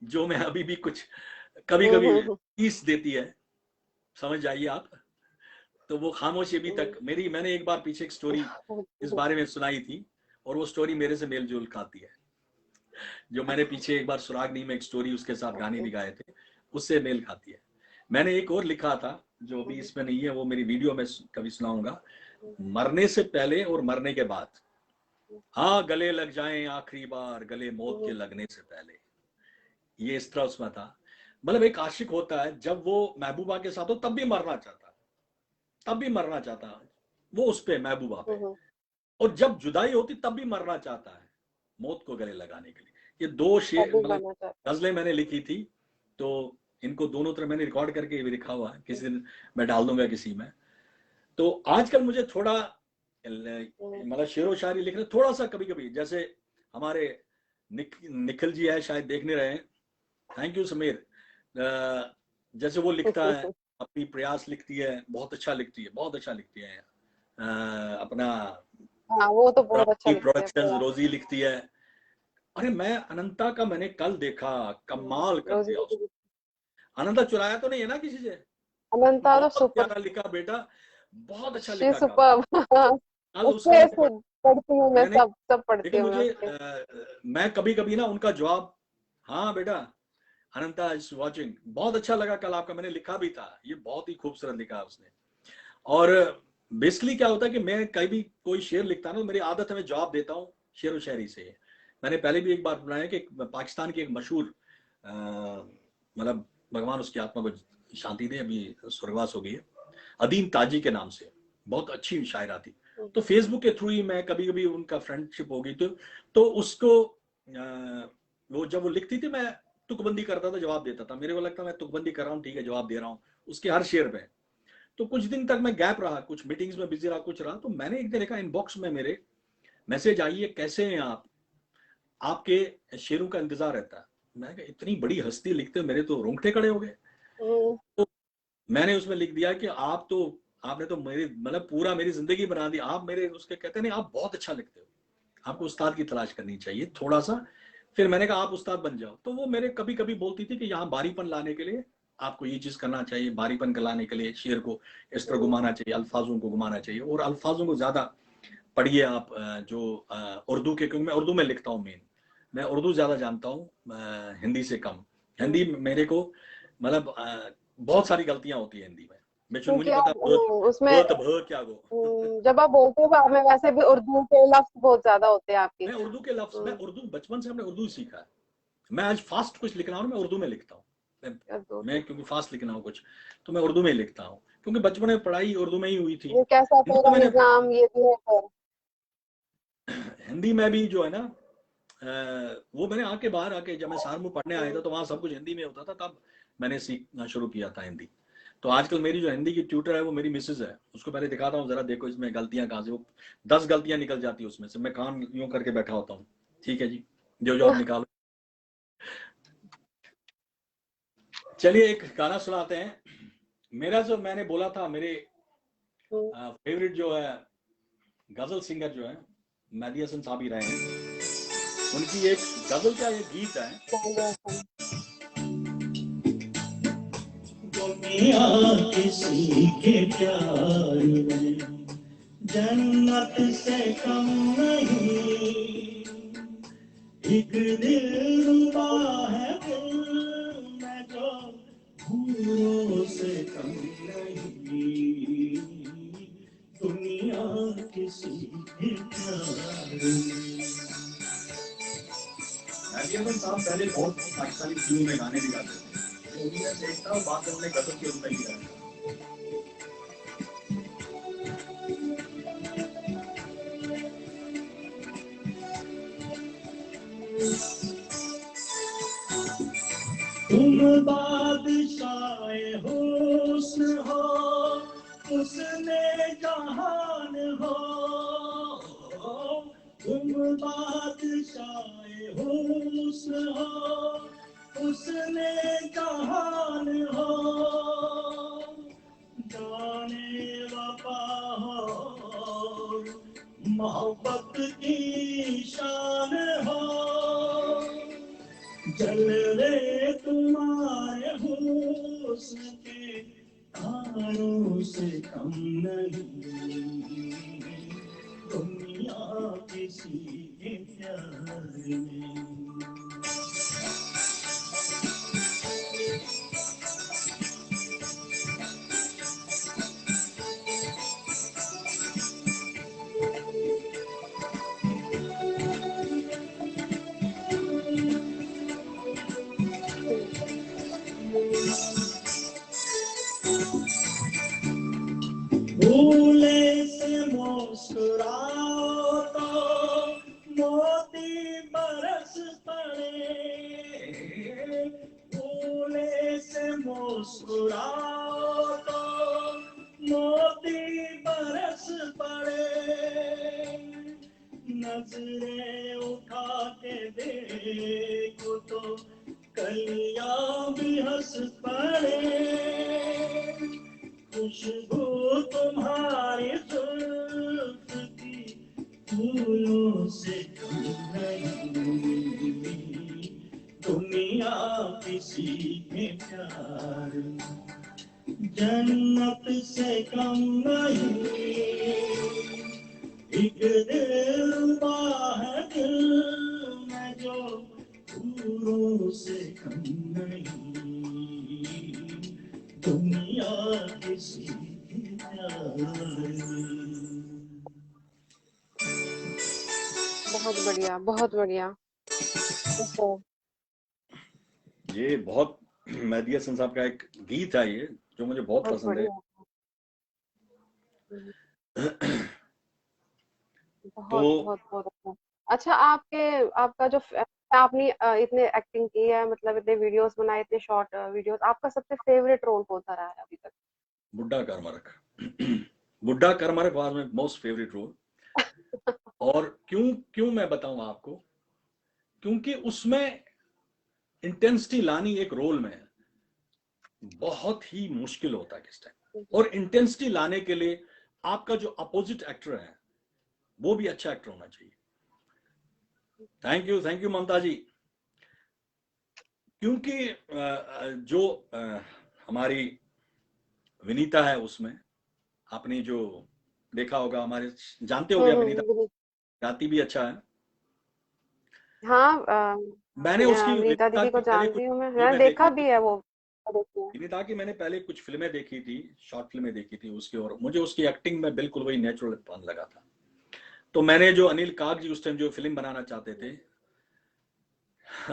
जो मैं अभी भी कुछ कभी कभी पीस देती है, समझ जाइए आप। तो वो खामोशी अभी तक मैंने एक बार पीछे एक स्टोरी इस बारे में सुनाई थी, और वो स्टोरी मेरे से मेल जोल खाती है, जो मैंने पीछे एक बार सुरागनी में एक स्टोरी उसके साथ गाने भी गाए थे, उससे मेल खाती है। मैंने एक और लिखा था जो अभी इसमें नहीं है, वो मेरी वीडियो में कभी सुनाऊंगा, मरने से पहले और मरने के बाद, हाँ गले लग जाएं आखिरी बार, गले मौत के लगने से पहले, ये इस तरह उसमें था। मतलब एक आशिक होता है, जब वो महबूबा के साथ हो तब भी मरना चाहता, तब भी मरना चाहता वो उस पे, महबूबा पे, और जब जुदाई होती तब भी मरना चाहता है मौत को गले लगाने के लिए। ये दो शेर मतलब गजलें मैंने लिखी थी, तो इनको दोनों तरफ मैंने रिकॉर्ड करके भी लिखा हुआ है, किसी दिन मैं डाल दूंगा किसी में। तो आजकल मुझे थोड़ा मतलब शेरो शायरी लिखना थोड़ा सा कभी कभी, जैसे हमारे निखिल जी है, शायद देखने रहे हैं, थैंक यू समीर, जैसे वो लिखता है, अपनी प्रयास लिखती है, बहुत अच्छा लिखती है, बहुत अच्छा लिखती है, अपना हाँ वो तो बहुत अच्छा प्रोडक्शन रोजी लिखती है। अरे मैं अनंता का मैंने कल देखा, कमाल कर दिया उसको। अनंता चुराया तो नहीं है ना किसी से? अनंता तो बहुत प्यारा लिखा बेटा, बहुत अच्छा लिखा। कल उसका पढ़ती हूँ मैं, सब पढ़ती हूँ मुझे मैं कभी कभी ना उनका जवाब, हाँ बेटा, अनंता इज वाचिंग, बहुत अच्छा लगा कल आपका, मैंने लिखा भी था, ये बहुत ही खूबसूरत लिखा उसने। और बेसिकली क्या होता है कि मैं कहीं भी कोई शेर लिखता ना, मेरी आदत है मैं जवाब देता हूँ शेर व शायरी से। मैंने पहले भी एक बार बनाया कि पाकिस्तान की एक मशहूर मतलब भगवान उसकी आत्मा को शांति दे, अभी स्वर्गवास हो गई है, अदीम ताजी के नाम से, बहुत अच्छी शायरा थी। तो फेसबुक के थ्रू ही मैं कभी कभी उनका फ्रेंडशिप हो गई, तो उसको वो जब वो लिखती थी मैं तुकबंदी करता था, जवाब देता था, मेरे को लगता मैं तुकबंदी कर रहा हूँ, ठीक है जवाब दे रहा हूँ उसके हर शेर पे। तो कुछ दिन तक मैं गैप रहा, कुछ मीटिंग्स में बिजी रहा, कुछ रहा, तो मैंने एक दिन देखा इनबॉक्स में मेरे मैसेज आई है, कैसे हैं आप, आपके शेरों का इंतजार रहता है। मैं कहा इतनी बड़ी हस्ती लिखते हो, मेरे तो रोंगटे खड़े हो गए। तो मैंने उसमें लिख दिया कि आपने तो मेरी मतलब पूरा मेरी जिंदगी बना दी आप मेरे, उसके कहते नहीं आप बहुत अच्छा लिखते हो, आपको उस्ताद की तलाश करनी चाहिए थोड़ा सा। फिर मैंने कहा आप उस्ताद बन जाओ। तो वो मेरे कभी कभी बोलती थी कि यहाँ बारीपन लाने के लिए आपको ये चीज करना चाहिए, बारीपन लाने के लिए शेर को इस तरह घुमाना चाहिए, अल्फाजों को घुमाना चाहिए, और अल्फाजों को ज्यादा पढ़िए आप, जो उर्दू के, क्योंकि मैं उर्दू में लिखता हूँ मेन, मैं उर्दू ज्यादा जानता हूँ हिंदी से कम। हिंदी मेरे को मतलब बहुत सारी गलतियां होती है हिंदी में, मुझे क्योंकि नहीं पता आप उसमें क्या गो जब आप बोलते हो तो आप में वैसे भी उर्दू के लफ्ज बहुत ज्यादा होते हैं आपके। मैं उर्दू के लफ्ज, मैं उर्दू बचपन से हमने उर्दू सीखा है। मैं आज फास्ट कुछ लिखना हो मैं उर्दू में लिखता हूँ। मैं क्योंकि फास्ट लिखना हो कुछ तो मैं उर्दू में ही लिखता हूँ, क्योंकि बचपन में पढ़ाई उर्दू में ही हुई थी। ये कैसा हिंदी तो तेरा मैंने निजाम, ये भी है फिर। हिंदी में भी जो है ना वो मैंने आके बाहर आके जब मैं सहारनपुर में पढ़ने आया था तो वहाँ सब कुछ हिंदी में होता था, तब मैंने सीखना शुरू किया था हिंदी। तो आजकल मेरी जो हिंदी की ट्यूटर है वो मेरी मिसेज है, उसको पहले दिखाता हूँ जरा देखो इसमें गलतियां कहाँ से, वो 10 गलतियां निकल जाती है उसमें से, मैं कान यूं करके बैठा होता हूँ, ठीक है जी जो जो आप निकालो। चलिए एक गाना सुनाते हैं। मेरा जो मैंने बोला था मेरे फेवरेट जो है गजल सिंगर जो है मेहदी हसन साहब ही रहे हैं, उनकी एक गजल का एक गीत है। दुनिया किसी के प्यार में जन्नत से कम नहीं, एक दिल रुबा है दिल में जो भूलों से कम नहीं, दुनिया किसी के प्यार में। नादिया साहब पहले बहुत पाकिस्तानी फिल्मों में गाने भी गाते थे, तो मैं देखता हूँ बात उन्होंने गजल के रूप में किया है। तुम बादशाह हुस्न हो उसने जहान हो, तुम बादशाह हुस्न हो उसने जहान हो, जाने वफा हो मोहब्बत की शान हो, जलवे तुम्हारे हुस्न के तारों से कम नहीं, दुनिया किसी के प्यार में। भूले से मुस्कुराओ तो मोती बरस पड़े, भूले से मुस्कुराओ तो मोती बरस पड़े, नजरें उठा के देखो तो कलियां भी हंस पड़े, खुशबू तुम्हारी जुल्फ की फूलों से कम नहीं, दुनिया किसी के प्यार जन्नत से कम नहीं, एक दिल बहुत बढ़िया, बहुत बढ़िया। ओहो, ये बहुत मेहदी हसन साहब का एक गीत है ये, जो मुझे बहुत बहुत पसंद है। बढ़िया। हम्म, तो बहुत बहुत बहुत अच्छा। अच्छा, आपका जो आपने इतने एक्टिंग की है, मतलब इतने वीडियोस बनाए, इतने शॉर्ट वीडियोस, आपका सबसे फेवरेट रोल कौन सा रहा है अभी तक? बुड्ढा कारमारक। बुड्ढा कारमारक was my most favourite role. और क्यों क्यों मैं बताऊं आपको, क्योंकि उसमें इंटेंसिटी लानी एक रोल में बहुत ही मुश्किल होता है किस टाइम। और इंटेंसिटी लाने के लिए आपका जो अपोजिट एक्टर है वो भी अच्छा एक्टर होना चाहिए। थैंक यू ममता जी। क्योंकि जो हमारी विनीता है उसमें, आपने जो देखा होगा, हमारे जानते हो गया, विनीता बिल्कुल। गाती भी अच्छा है। हाँ, मैंने उसकी विनीता विनीता दीदी की को पहले कुछ जानती हूँ मैंने फिल्में देखा देखी थी। भी है वो। देखी है। विनीता की मैंने पहले कुछ फिल्में देखी थी, शॉर्ट फिल्में देखी थी उसकी, और मुझे उसकी एक्टिंग में बिल्कुल वही नेचुरल लगा था। तो मैंने जो अनिल काग जी उस टाइम जो फिल्म बनाना चाहते थे,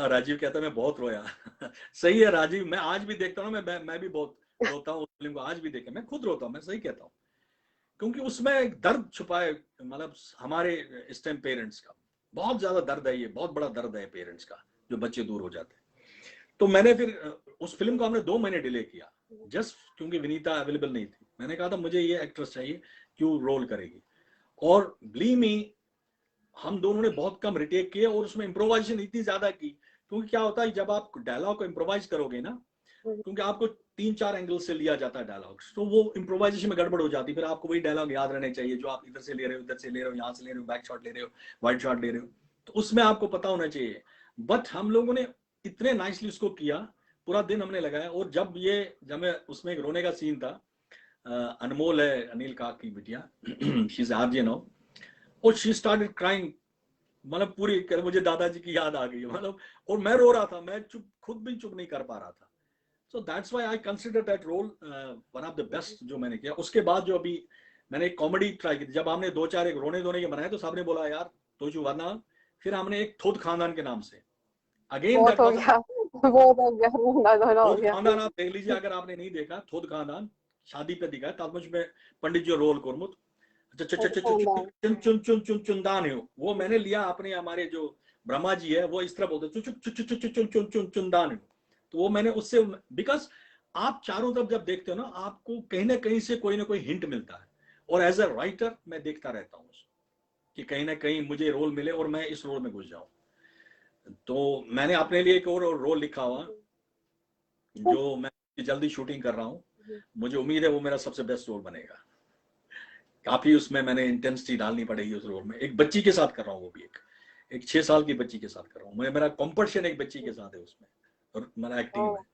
राजीव कहता मैं बहुत रोया। सही है राजीव, मैं आज भी देखता हूँ, मैं भी बहुत रोता हूँ उस फिल्म को, आज भी देखे मैं खुद रोता हूँ, मैं सही कहता हूँ। क्योंकि उसमें एक दर्द छुपा है, मतलब हमारे इस टाइम पेरेंट्स का बहुत ज्यादा दर्द है, ये बहुत बड़ा दर्द है पेरेंट्स का, जो बच्चे दूर हो जाते हैं। तो मैंने फिर उस फिल्म को हमने 2 महीने डिले किया, जस्ट क्योंकि विनीता अवेलेबल नहीं थी। मैंने कहा था मुझे ये एक्ट्रेस चाहिए, क्यों रोल करेगी। और बिलीव मी, हम दोनों ने बहुत कम रिटेक किए, और उसमें इम्प्रोवाइजेशन इतनी ज्यादा की, क्योंकि क्या होता है जब आप डायलॉग को इम्प्रोवाइज करोगे ना, क्योंकि आपको 3-4 एंगल से लिया जाता है डायलॉग्स, तो वो इम्प्रोवाइजेशन में गड़बड़ हो जाती है। फिर आपको वही डायलॉग याद रहने चाहिए जो आप इधर से ले रहे हो, उधर से ले रहे हो, यहाँ से ले रहे हो, बैक शॉट ले रहे हो, वाइड शॉट ले रहे हो, तो उसमें आपको पता होना चाहिए। बट हम लोगों ने इतने नाइसली उसको किया, पूरा दिन हमने लगाया। और जब मैं उसमें एक रोने का सीन था, अनमोल है अनिल काक की बिटिया, शी इज आरजे नाउ, और शी स्टार्टेड क्राइंग, मतलब पूरी कर, मुझे दादाजी की याद आ गई, मतलब। और मैं रो रहा था, मैं खुद भी चुप नहीं कर पा रहा था। So that's why I consider that role one of the best जो मैंने किया। उसके बाद जो अभी मैंने एक कॉमेडी ट्राई की थी, जब हमने 2-4 एक रोने धोने के बनाए, तो सबने बोला यार तो जो वरना, फिर हमने एक थोद खानदान के नाम से, अगेन बहुत दैट हो वाज गया। बहुत हो गया, मुंडा धोना हो थोद गया। खानदान, आप देख लीजिए अगर आपने नहीं देखा। थोद खानदान शादी पे दिखा है, तालमुज में पंडित जी रोल कोरमुत, खानदान। चुन चुन चुन चुन चुनदान है वो मैंने लिया अपने, हमारे जो ब्रह्मा जी है वो इस तरह बोलते चुन चुन चुन चुन चुन चुन चुनदान है। तो वो मैंने उससे, बिकॉज आप चारों तरफ जब देखते हो ना, आपको कहीं ना कहीं से कोई ना कोई हिंट मिलता है। और एज अ राइटर मैं देखता रहता हूँ कि कहीं ना कहीं मुझे रोल मिले और मैं इस रोल में घुस जाऊं। तो मैंने अपने लिए एक और रोल लिखा हुआ, जो मैं जल्दी शूटिंग कर रहा हूँ। मुझे उम्मीद है वो मेरा सबसे बेस्ट रोल बनेगा। काफी उसमें मैंने इंटेंसिटी डालनी पड़ेगी उस रोल में। एक बच्ची के साथ कर रहा हूँ, वो भी एक 6 साल की बच्ची के साथ कर रहा हूँ मैं। मेरा कॉम्पिटिशन एक बच्ची के साथ है उसमें, और मेरा एक्टिंग में।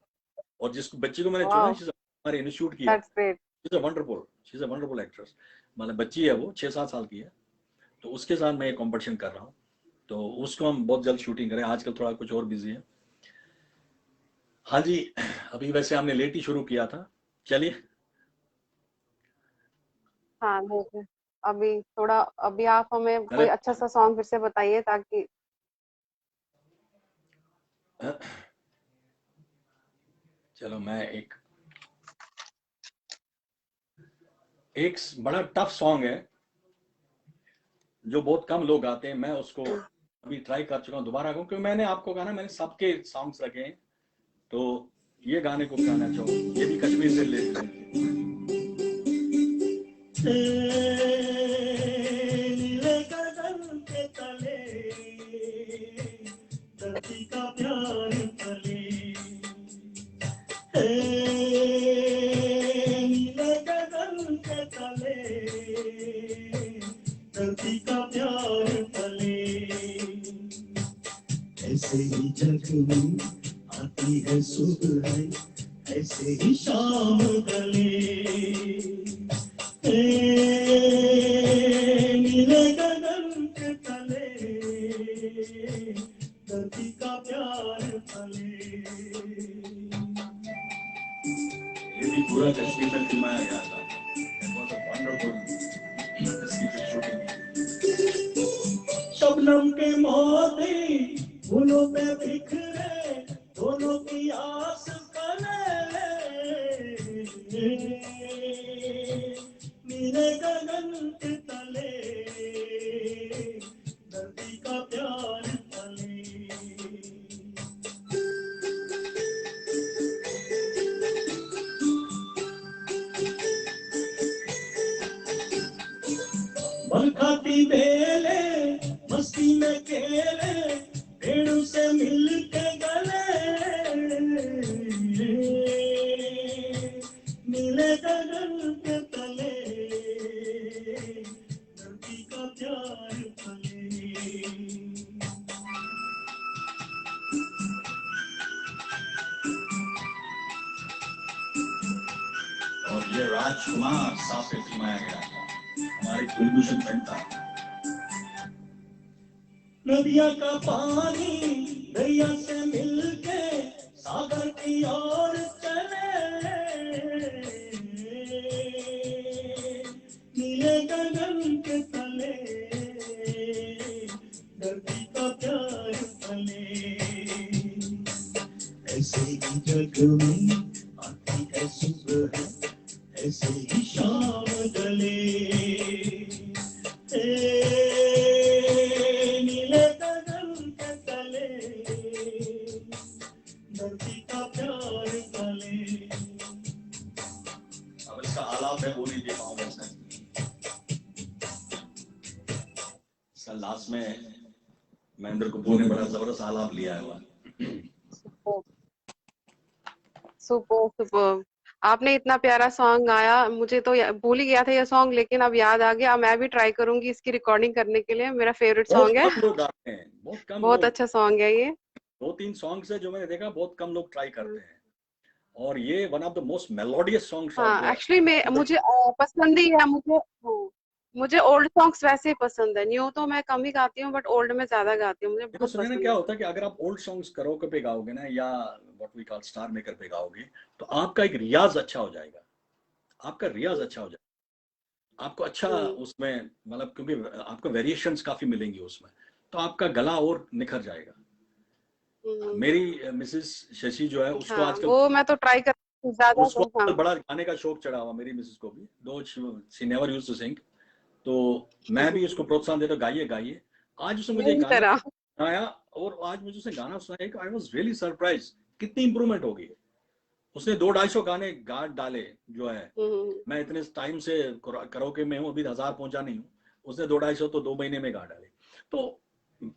और जिस बच्ची को मैंने चुना, वाह, हमारे इंस्टीट्यूट की है, that's great. She is a wonderful actress. मतलब बच्ची है वो, 6-7 साल की है। तो उसके साथ मैं कॉम्पिटिशन कर रहा हूँ, तो उसको हम बहुत जल्द शूटिंग करें। आजकल थोड़ा कुछ और बिजी है। हाँ जी, अभी वैसे हमने लेट ही शुरू किया था। चलिए। हाँ, देख रहे। अभी थोड़ा, अभी आप हमें कोई अरे अच्छा सा सॉन्ग फिर से बताइए, ताकि चलो, मैं एक एक बड़ा टफ सॉन्ग है जो बहुत कम लोग गाते हैं, मैं उसको अभी ट्राई कर चुका हूँ दोबारा को, क्योंकि मैंने आपको कहा ना मैंने सबके सॉन्ग्स रखे हैं। तो ये गाने को गाना चाहूँ, ये भी कश्मीर से ले नीले गगन के तले धरती का प्यार पले, नीले गगन के तले धरती का प्यार पले, ऐसे ही जग में आती है सुबह, ऐसे ही शाम ढले, नीले गगन के तले धरती का प्यार पले। ये भी पूरा कश्मीर में फिल्माया गया था। It was a wonderful इसकी फिर शूटिंग। शबनम के मोती फूलों पे बिखरे, दोनों की आस कले, नीले गगन के तले, धरती का प्यार तले। बल खाती बेले मस्ती में खेले, पेड़ों से मिल के गले, नीले गगन के तले, धरती का प्यार तले। और ये राजकुमार साहब से फिल्माया गया था, हमारे कुलभूषण मेहता। नदिया का पानी दरिया से मिलके सागर की ओर चले, नीले गगन के तले, धरती का प्यार तले। ऐसे ही जग में आती है सुबह, ऐसे ही शाम ढले, नीले गगन के तले, धरती का प्यार तले। अब इसका आलाप है, वो नहीं दे पाऊंगा इसमें। इसका लास्ट में महेंद्र कपूर ने बड़ा जबरदस्त आलाप लिया है। सुपर सुपर, आपने इतना प्यारा सॉन्ग गाया, मुझे तो भूल ही गया था ये सॉन्ग, लेकिन अब याद आ गया। मैं भी ट्राई करूंगी इसकी रिकॉर्डिंग करने के लिए, मेरा फेवरेट सॉन्ग है। बहुत कम लोग गाते हैं, बहुत कम बहुत लोग। अच्छा सॉन्ग है ये। 2-3 सॉन्ग्स है जो मैंने देखा, बहुत कम लोग ट्राई करते हैं, और ये one of the most melodious songs of हाँ, द। एक्चुअली मुझे पसंद ही है। मुझे ओल्ड सॉन्ग्स वैसे ही पसंद है। न्यू तो मैं कम ही गाती हूँ, बट ओल्ड में ज्यादा गाती हूँ, मुझे देखो बहुत सुने ना, पसंद क्या है। होता है कि अगर आप ओल्ड सॉन्ग्स करोके पे गाओगे ना, या what we call star maker पे गाओगे, तो आपका एक रियाज अच्छा हो जाएगा, आपका रियाज अच्छा हो जाएगा, आपको अच्छा उसमें मतलब, क्योंकि आपको वेरिएशंस काफी मिलेंगी उसमें, तो आपका गला और निखर जाएगा। मेरी मिसेस शशि जो है, उसको हाँ, आजकल, वो मैं तो ट्राई करती हूँ ज्यादा उसको हाँ। बड़ा गाने का शौक चढ़ा हुआ, मेरी मिसेस को भी, though she never used to sing, तो मैं भी उसको प्रोत्साहन देता, गाइए गाइए। आज उसने मुझे मेरी गाना तरह। सुनाया, और आज मुझे उसने गाना सुनाया, आई वाज रियली सरप्राइज कितनी इंप्रूवमेंट हो गई है। उसने 200-250 गाने गा डाले जो है। मैं इतने टाइम से करोके में हूँ, अभी 1000 पहुंचा नहीं हूँ, उसने 200-250 तो 2 महीने में गा डाले। तो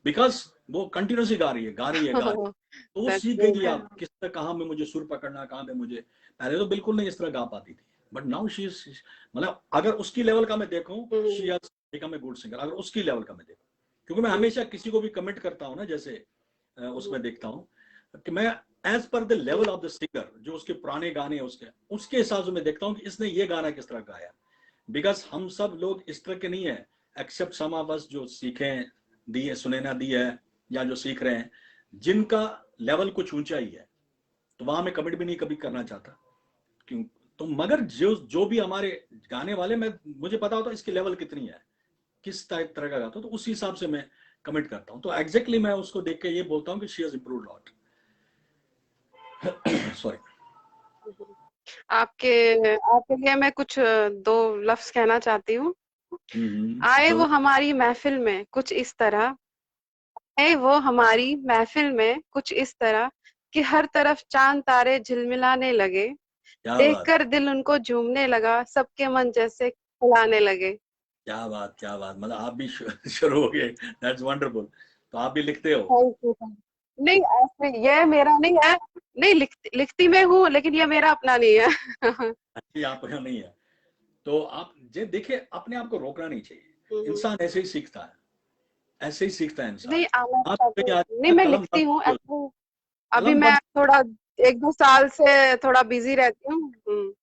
बिकॉज वो कंटिन्यूसली गा रही है गा रही है गा रही है, तो वो That's सीख great. गई आप किस तरह, कहाँ में मुझे सुर पकड़ना, कहाँ पे मुझे, पहले तो बिल्कुल नहीं इस तरह गा पाती थी, बट नाउ शी इज, मतलब अगर उसकी लेवल का मैं देखूं, she has become a good singer, अगर उसकी लेवल का मैं देखूं, क्योंकि मैं हमेशा किसी को भी कमेंट करता हूं ना, जैसे उसमें देखता हूं कि मैं as per the level of the singer, जो उसके पुराने गाने उसके हिसाब से मैं देखता हूं कि इसने ये गाना किस तरह गाया, बिकॉज हम सब लोग इस तरह के नहीं है, एक्सेप्ट सम ऑफ अस जो सीखे दी है, सुनैना दी है, या जो सीख रहे हैं, जिनका लेवल कुछ ऊंचा ही है, तो वहां मैं कमेंट भी नहीं कभी करना चाहता, क्यों, तो मगर जो भी हमारे गाने वाले, मैं मुझे पता होता है इसकी लेवल कितनी है, किस तरह का गाता हूं, तो उस हिसाब से मैं कमेंट करता हूं, तो एग्जैक्टली मैं उसको देख के ये बोलता हूं कि she has improved lot. Sorry. आपके आपके लिए मैं कुछ दो लफ्ज कहना चाहती हूँ। आए वो जरूर। हमारी महफिल में कुछ इस तरह, आए वो हमारी महफिल में कुछ इस तरह कि हर तरफ चांद तारे झिलमिलाने लगे, क्या बात, देखकर दिल उनको झूमने लगा, सबके मन जैसे खिलाने लगे। क्या बात, क्या बात, मतलब आप भी शुरू हो गए, दैट्स वंडरफुल। तो आप भी लिखते हो? Thank you. नहीं, ऐसे ये मेरा नहीं है। नहीं, लिखती मैं हूँ, लेकिन ये मेरा अपना नहीं है। अच्छी आप यहाँ नहीं है, तो आप जे देखिए, अपने आप को रोकना नहीं चाहिए, इंसान ऐसे ही सीखता है, ऐसे ही सीखता है इंसान। नहीं, आना आप चाहती कहीं हूँ। नहीं, आज मैं कलम लिखती बंद हूँ कर दो, ऐसे। अभी कलम मैं बंद। थोड़ा 1-2 साल से थोड़ा बिजी रहती हूँ।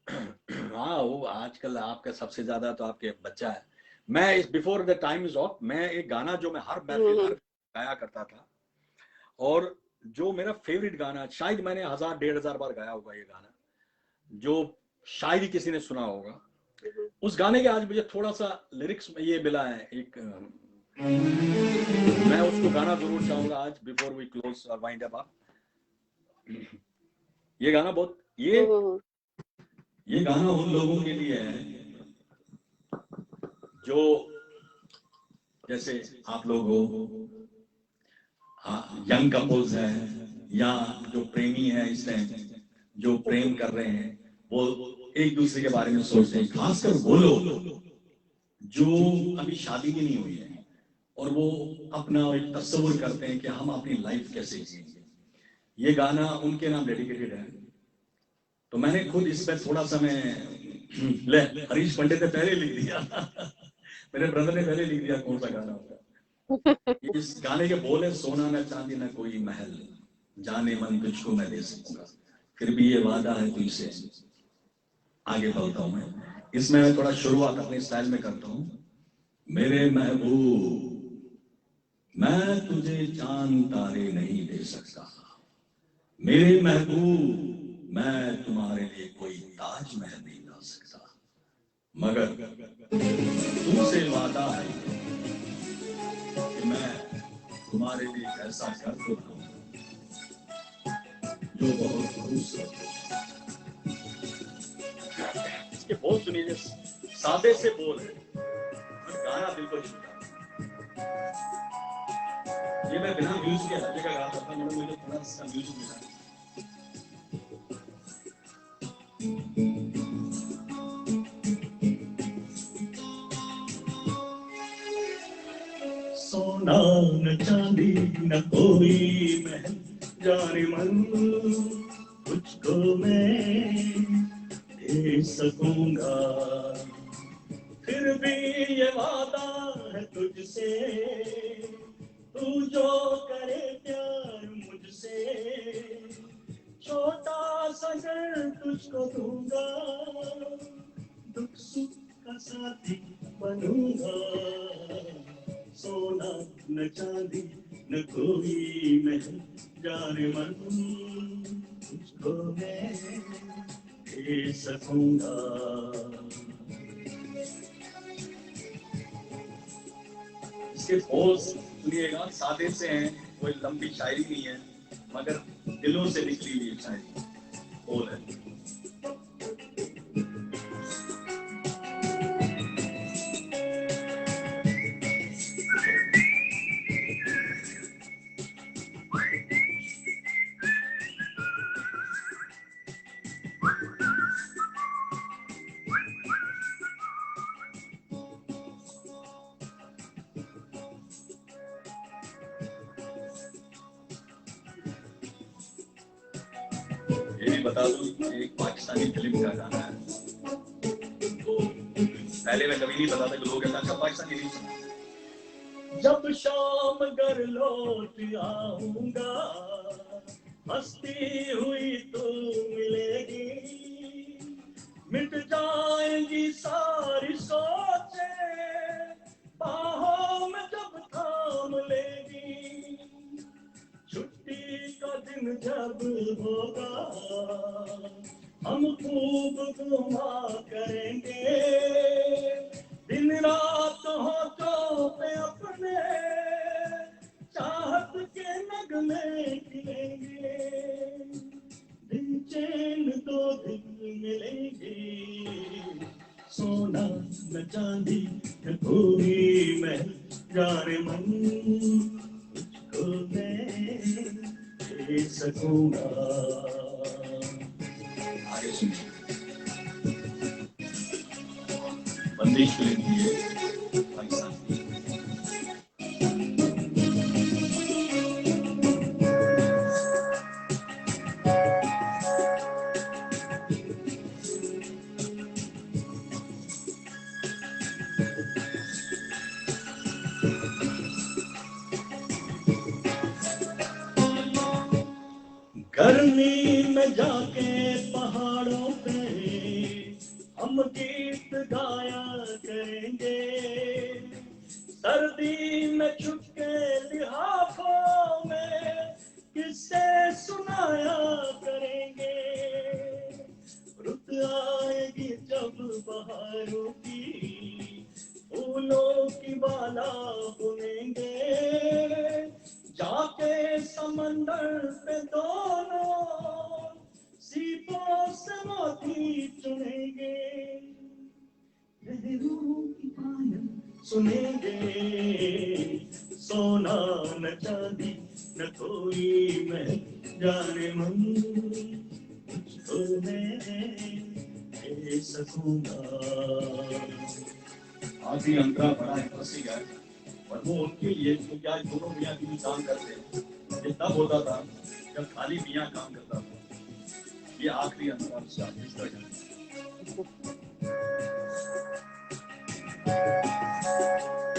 हाँ, वो आजकल आपका सबसे ज्यादा तो आपके बच्चा है। मैं इस before the time is of, मैं एक गाना जो मैं हर महफिल हर गाया करता था, और जो मेरा फेवरेट गाना, शायद मैंने 1000-1500 बार गाया होगा ये गाना, जो शायद ही किसी ने सुना होगा, उस गाने के आज मुझे थोड़ा सा लिरिक्स में ये मिला है एक, मैं उसको गाना जरूर चाहूंगा आज बिफोर वी क्लोज और वाइंड अप। ये गाना बहुत ये गाना उन लोगों के लिए है जो जैसे आप लोग हो, यंग कपल्स हैं या जो प्रेमी हैं इस टाइम, जो प्रेम कर रहे हैं, वो एक दूसरे के बारे में सोचते हैं, खासकर वो लोग जो अभी शादी भी नहीं हुई है और वो अपना एक तस्वीर करते हैं कि हम अपनी लाइफ कैसे जिएंगे। ये गाना उनके नाम डेडिकेटेड है। तो मैंने खुद इस पर थोड़ा सा मैं ले हरीश पंडित ने पहले लिख दिया मेरे ब्रदर ने पहले लिख दिया कौन सा गाना होगा। इस गाने के बोल है, सोना न चांदी न कोई महल, जाने मन तुझको मैं दे सकूंगा, फिर भी ये वादा है तुझसे आगे बढ़ता हूं मैं। इसमें मैं थोड़ा शुरुआत अपने स्टाइल में करता हूं। मेरे महबूब, मैं तुझे चांद तारे नहीं दे सकता, मेरे महबूब, मैं तुम्हारे लिए कोई ताजमहल नहीं ला सकता, मगर तुमसे वादा है कि मैं तुम्हारे लिए ऐसा कर दूंगा जो बहुत खूबसूरत हो। इसके बोल सुनिए, सादे से बोल है और गाना दिल को छूता। ये मैं बिना म्यूजिक के हल्के का गाता था, मगर मुझे थोड़ा सा म्यूजिक मिला। सोना न चांदी न कोई महल, जाने मन तुझको मैं दे सकूंगा, फिर भी ये वादा है तुझसे, तू जो करे प्यार मुझसे, छोटा सा घर तुझको दूंगा, दुख सुख का साथी बनूंगा, सोना न चांदी न कोई महल, जाने मन तुझको मैं दे सकूंगा। इसके बोल सुनिएगा, सादे से हैं, कोई लंबी शायरी नहीं है, मगर दिलों से निकली हुई शायरी बोल है। ये भी बता दूं, एक पाकिस्तानी फिल्म का गाना है, तो पहले मैं कभी नहीं बताता कि लोग कहते हैं पाकिस्तानी नहीं सुना। जब शाम घर लौट आऊंगा, हंसती हुई तू मिलेगी, मिट जाएंगी सारी सोचें, बाहों में जब थाम लेगी, छुट्टी का दिन जब होगा, हम खूब घुमा करेंगे, दिन रात होठों पे अपने चाहत के नगमे खिलेंगे, दिन चैन तो दिन मिलेंगे, सोना न चांदी न कोई महल, जाने मन तुझको मैं दे सकूंगा। आगे सुनिए, बंदिश फिल्म की है पाकिस्तान की। गर्मी में जाके पहाड़ों पे हम गीत गाया करेंगे, सर्दी में छुपके लिहाफों में किस्से सुनाया करेंगे, रुत आएगी जब बहार की माला बुनेंगे, जाके समंदर पे दोनों सीपों से मोती चुनेंगे, लहरों की पायल सुनेंगे, सोना न चांदी न कोई मैं जाने मन, तुझको मैं दे सकूंगा। आधी अंतरा बड़ा है फंसी गया, और वो उनके लिए क्योंकि आज दोनों मियाँ भी काम करते हैं। ये तब होता था जब खाली मियाँ काम करता था। ये आखिरी अंतरा इस तरह।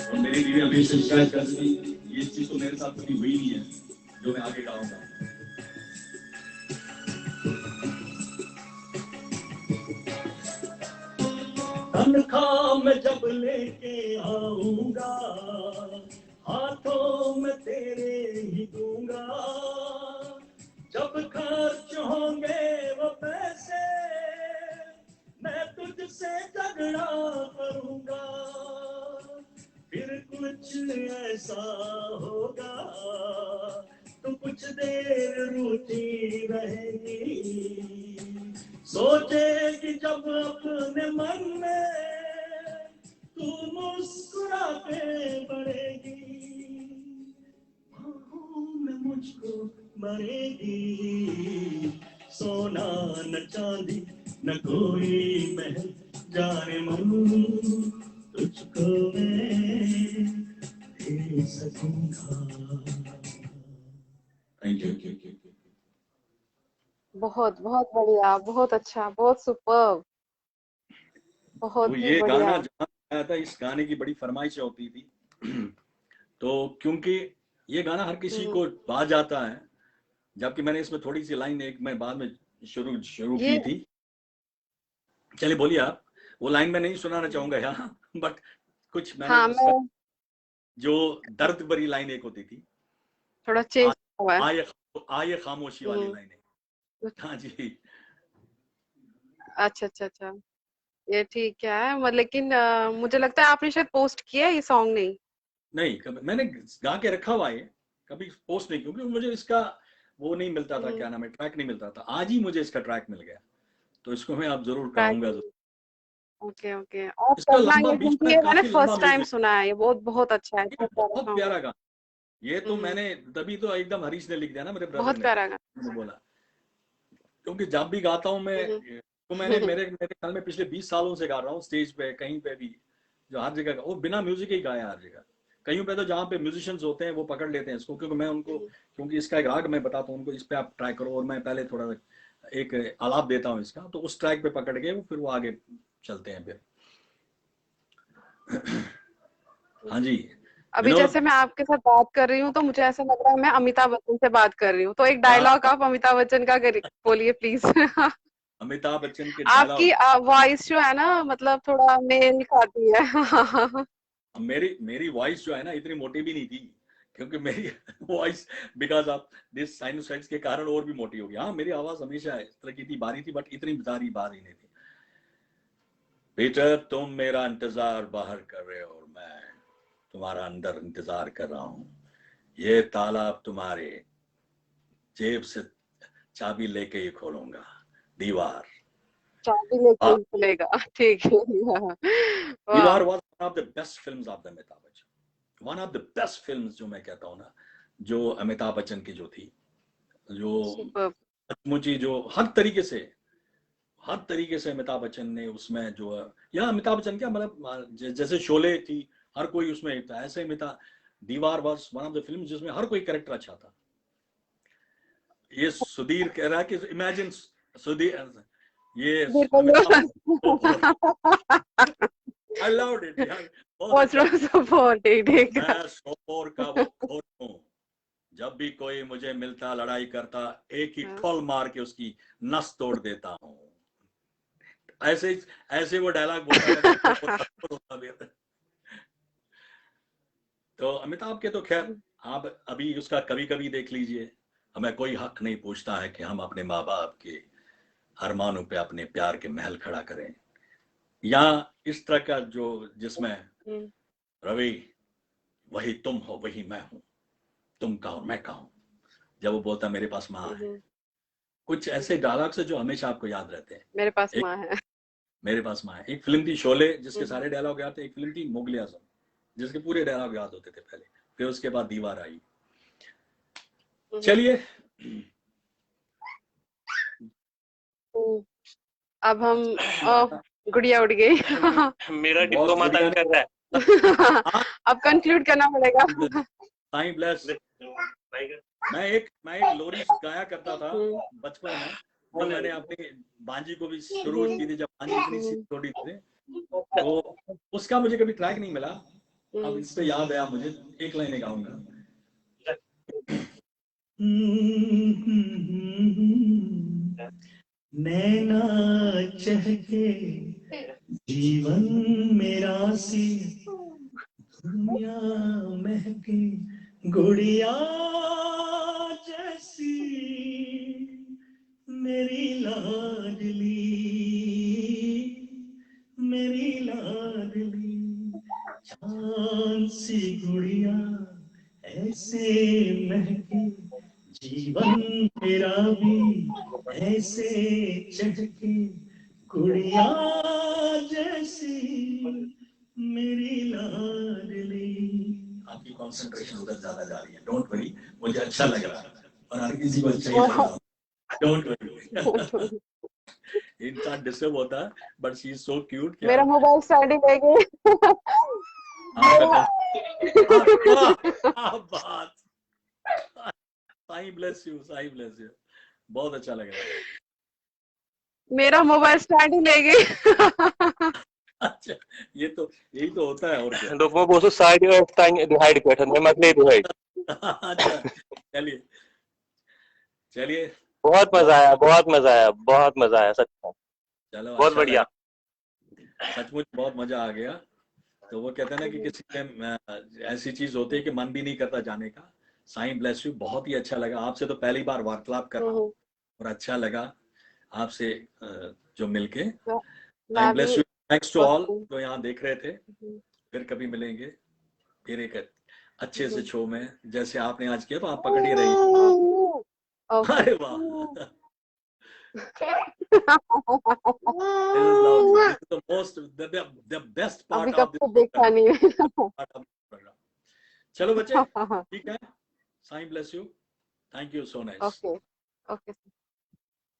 और मेरी बीवी हमेशा शिकायत करती थी, ये चीज तो मेरे साथ कभी हुई नहीं है जो मैं आगे गाऊंगा। तनख्वाह मैं जब लेके आऊंगा, हाथों में तेरे ही दूंगा, जब खर्च होंगे वो पैसे मैं तुझसे झगड़ा करूंगा, फिर कुछ ऐसा होगा तो कुछ देर रूठी रहेगी, सोचेगी जब अपने मन में तू मुस्कुराते बढ़ेगी, बाहों में मुझको मरेगी, सोना न चांदी न कोई महल जाने मन, तुझको मैं दे सकूंगा। Thank you. बहुत बहुत बढ़िया, बहुत अच्छा, बहुत सुपर्ब, बहुत तो ही ये बढ़िया। गाना जहाँ आया था, इस गाने की बड़ी फरमाइश होती थी। तो क्योंकि ये गाना हर किसी को भा जाता है, जबकि मैंने इसमें थोड़ी सी लाइन एक मैं बाद में शुरू ये की थी। चलिए बोलिए आप। वो लाइन मैं नहीं सुनाना चाहूंगा यहाँ, बट कुछ मैंने हाँ, उसका मैं जो दर्द भरी लाइन एक होती थी, थोड़ा चेंज हुआ है। आए आए खामोशी वाली हम्म, लाइन है। हाँ जी। अच्छा अच्छा अच्छा, ये ठीक है। लेकिन मुझे लगता है आपने शायद पोस्ट किया है ये सॉन्ग, नहीं? नहीं, कभी मैंने गा के रखा हुआ है, कभी पोस्ट नहीं, क्योंकि मुझे इसका वो नहीं मिलता था, हम्म, क्या नाम है, ट्रैक नहीं मिलता था। आज ही मुझे इसका ट्रैक मिल गया, तो इसको मैं आप जरूर ट्रैक। गाऊंगा जरूर। ओके ओके, आप इसका करना लंबा ये, बीच क्योंकि में ये मैंने काफी लंबा फर्स्ट टाइम म्यूजिक, सुना है, ये बहुत बहुत अच्छा है, ये बहुत प्यारा बहुत सॉन्ग है। प्यारा गाना। ये तो हम्म, मैंने तभी तो एकदम हरीश ने लिख दिया ना, मेरे ब्रदर बहुत ने प्यारा गाना। बोला, क्योंकि जब भी गाता हूँ मैं, हम्म, तो मैंने मेरे मेरे ख्याल में पिछले 20 सालों से गा रहा हूँ स्टेज पे, कहीं पे भी, जो हर जगह, वो बिना म्यूजिक ही गाया हर जगह। कहीं पे तो जहाँ पे म्यूजिशियंस होते हैं वो पकड़ लेते हैं इसको, क्योंकि मैं उनको, हम्म, क्योंकि इसका एक राग मैं बताता हूँ उनको, इस पे आप ट्राई करो, और मैं पहले थोड़ा एक आलाप देता हूँ इसका, तो उस ट्रैक पे पकड़ के वो फिर वो आगे चलते हैं फिर। हाँ जी। अभी विनोद। जैसे मैं आपके साथ बात कर रही हूँ तो मुझे ऐसा लग रहा है मैं अमिताभ बच्चन से बात कर रही हूँ, तो एक डायलॉग आप अमिताभ बच्चन का बोलिए प्लीज। अमिताभ बच्चन के आपकी डायलॉग। वॉइस जो है ना, मतलब थोड़ा मेल खाती है। मेरी मेरी वॉइस जो है ना, इतनी मोटी भी नहीं थी, क्योंकि मेरी वॉइस बिकॉज ऑफ दिस साइनोसाइड्स के कारण और भी मोटी हो गई। हाँ, मेरी आवाज हमेशा इस तरह की थी, बारी थी, बट इतनी बारी नहीं थी। पीटर, तुम मेरा इंतजार बाहर कर रहे हो और मैं तुम्हारा अंदर इंतजार कर रहा हूँ। ये ताला अब तुम्हारे जेब से चाबी लेके ही खोलूंगा। दीवार। चाबी लेके आ, ही खुलेगा। ठीक है। वाह। दीवार was one of the best film of the Amitabh Bachchan, one of the best film, जो मैं कहता हूँ ना, जो अमिताभ बच्चन की जो थी, जो सुपर। मुझे जो हर तरीके से अमिताभ बच्चन ने उसमें जो, या अमिताभ बच्चन क्या मतलब, जैसे शोले थी, हर कोई उसमें था, ऐसे अमिताभ, दीवार was one of the film जिसमें हर कोई कैरेक्टर अच्छा था। ये सुधीर कह रहा है कि इमेजिन सुधीर, ये अमिताभ, आई लव्ड इट यार, बहुत अच्छा था। सपोर्ट, ठीक है। मैं सोपोर का वो खोर हूँ, जब भी कोई मुझे मिलता लड़ाई करता, एक ही ठोल मार के उसकी नस तोड़ देता हूँ। ऐसे ऐसे वो डायलॉग बोलता था कि होता भी था। तो अमिताभ के तो खैर, आप अभी उसका कभी कभी देख लीजिए। हमें कोई हक नहीं पूछता है कि हम अपने माँ बाप के अरमानों पे अपने प्यार के महल खड़ा करें, या इस तरह का जो, जिसमें रवि वही तुम हो वही मैं हूँ, तुम कहो मैं कहूँ, जब वो बोलता मेरे पास माँ है। कुछ ऐसे डायलॉग्स है जो हमेशा आपको याद रहते हैं। मेरे पास एक माँ है। मेरे पास माँ है, एक फिल्म थी शोले जिसके सारे डायलॉग याद थे, एक फिल्म थी मुगले आजम जिसके पूरे डायलॉग याद होते थे पहले, फिर उसके बाद दीवार आई। चलिए अब हम गुड़िया उड़ गई। मेरा बहुत डिप्लोमा बढ़िया तंग कर रहा है। अब कंक्लूड करना पड़ेगा। Time bless. मैं एक लोरी गाया करता था बचपन में, जो मैंने अपनी भांजी को भी शुरू की थी, जब भांजी इतनी सी छोटी थी, तो उसका मुझे कभी ट्रैक नहीं मिला। अब इस पे याद है, मुझे एक लाइन गाऊंगा। नैना चहके जीवन मेरा सी, दुनिया महके गुड़िया जैसी, मेरी लाडली मेरी लाडली, चांद सी गुड़िया ऐसे महके, जीवन मेरा भी ऐसे चहके, गुड़िया जैसी मेरी लाडली। आपकी कंसंट्रेशन उधर ज्यादा जा रही है, डोंट वरी, मुझे अच्छा लग रहा है और हर किसी को अच्छा ही लग रहा है, डोंट वरी। इंसान डिस्टर्ब होता है, but she is so cute. मेरा मोबाइल स्टैंड ले गई। बात, Sai bless you, Sai bless you, बहुत अच्छा लग रहा है। मेरा मोबाइल स्टैंड ही ले गई। अच्छा, ये तो यही तो होता है, और क्या। Dokumu bosu side और tang divide कर था, मैं मतलब divide। अच्छा, चलिए चलिए, बहुत मजा आया, बहुत मजा आया, बहुत मजा आया, सच में चलो बहुत अच्छा बढ़िया। लगा, सचमुच बहुत मजा आ गया। तो वो कहते हैं ना कि किसी में ऐसी चीज होती है कि मन भी नहीं करता जाने का। साईं ब्लेस यू, बहुत ही अच्छा लगा आपसे, तो पहली बार वार्तालाप कर रहा हूँ और अच्छा लगा आपसे जो मिलके। साईं मैं भी bless you, thanks to all बहुत जो यहाँ देख रहे थे। फिर कभी मिलेंगे, फिर एक अच्छे से शो में, जैसे आपने आज किया, तो आप पकड़ ही रही। ओके। अरे वाह, this is lovely. This is the most, the best अभी part कब of this से देखा नहीं है। program. चलो बच्चे, ठीक है, Sai bless you, thank you so nice. Okay okay,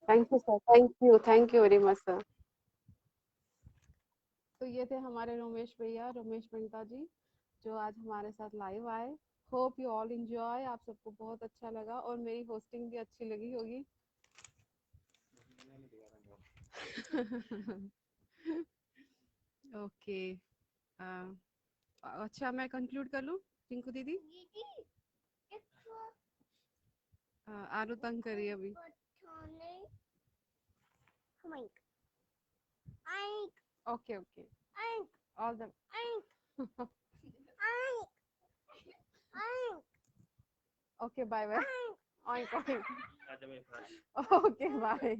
thank you sir, thank you very much sir. तो ये थे हमारे रोमेश भैया, रोमेश मेहता जी, जो आज हमारे साथ लाइव आए। होप यू ऑल एंजॉय, आप सबको बहुत अच्छा लगा और मेरी होस्टिंग भी अच्छी लगी होगी। ओके, अच्छा मैं कंक्लूड कर लूं टिंकू दीदी? आरू तंग करिए अभी। Okay okay, all the okay, bye bye. Okay bye.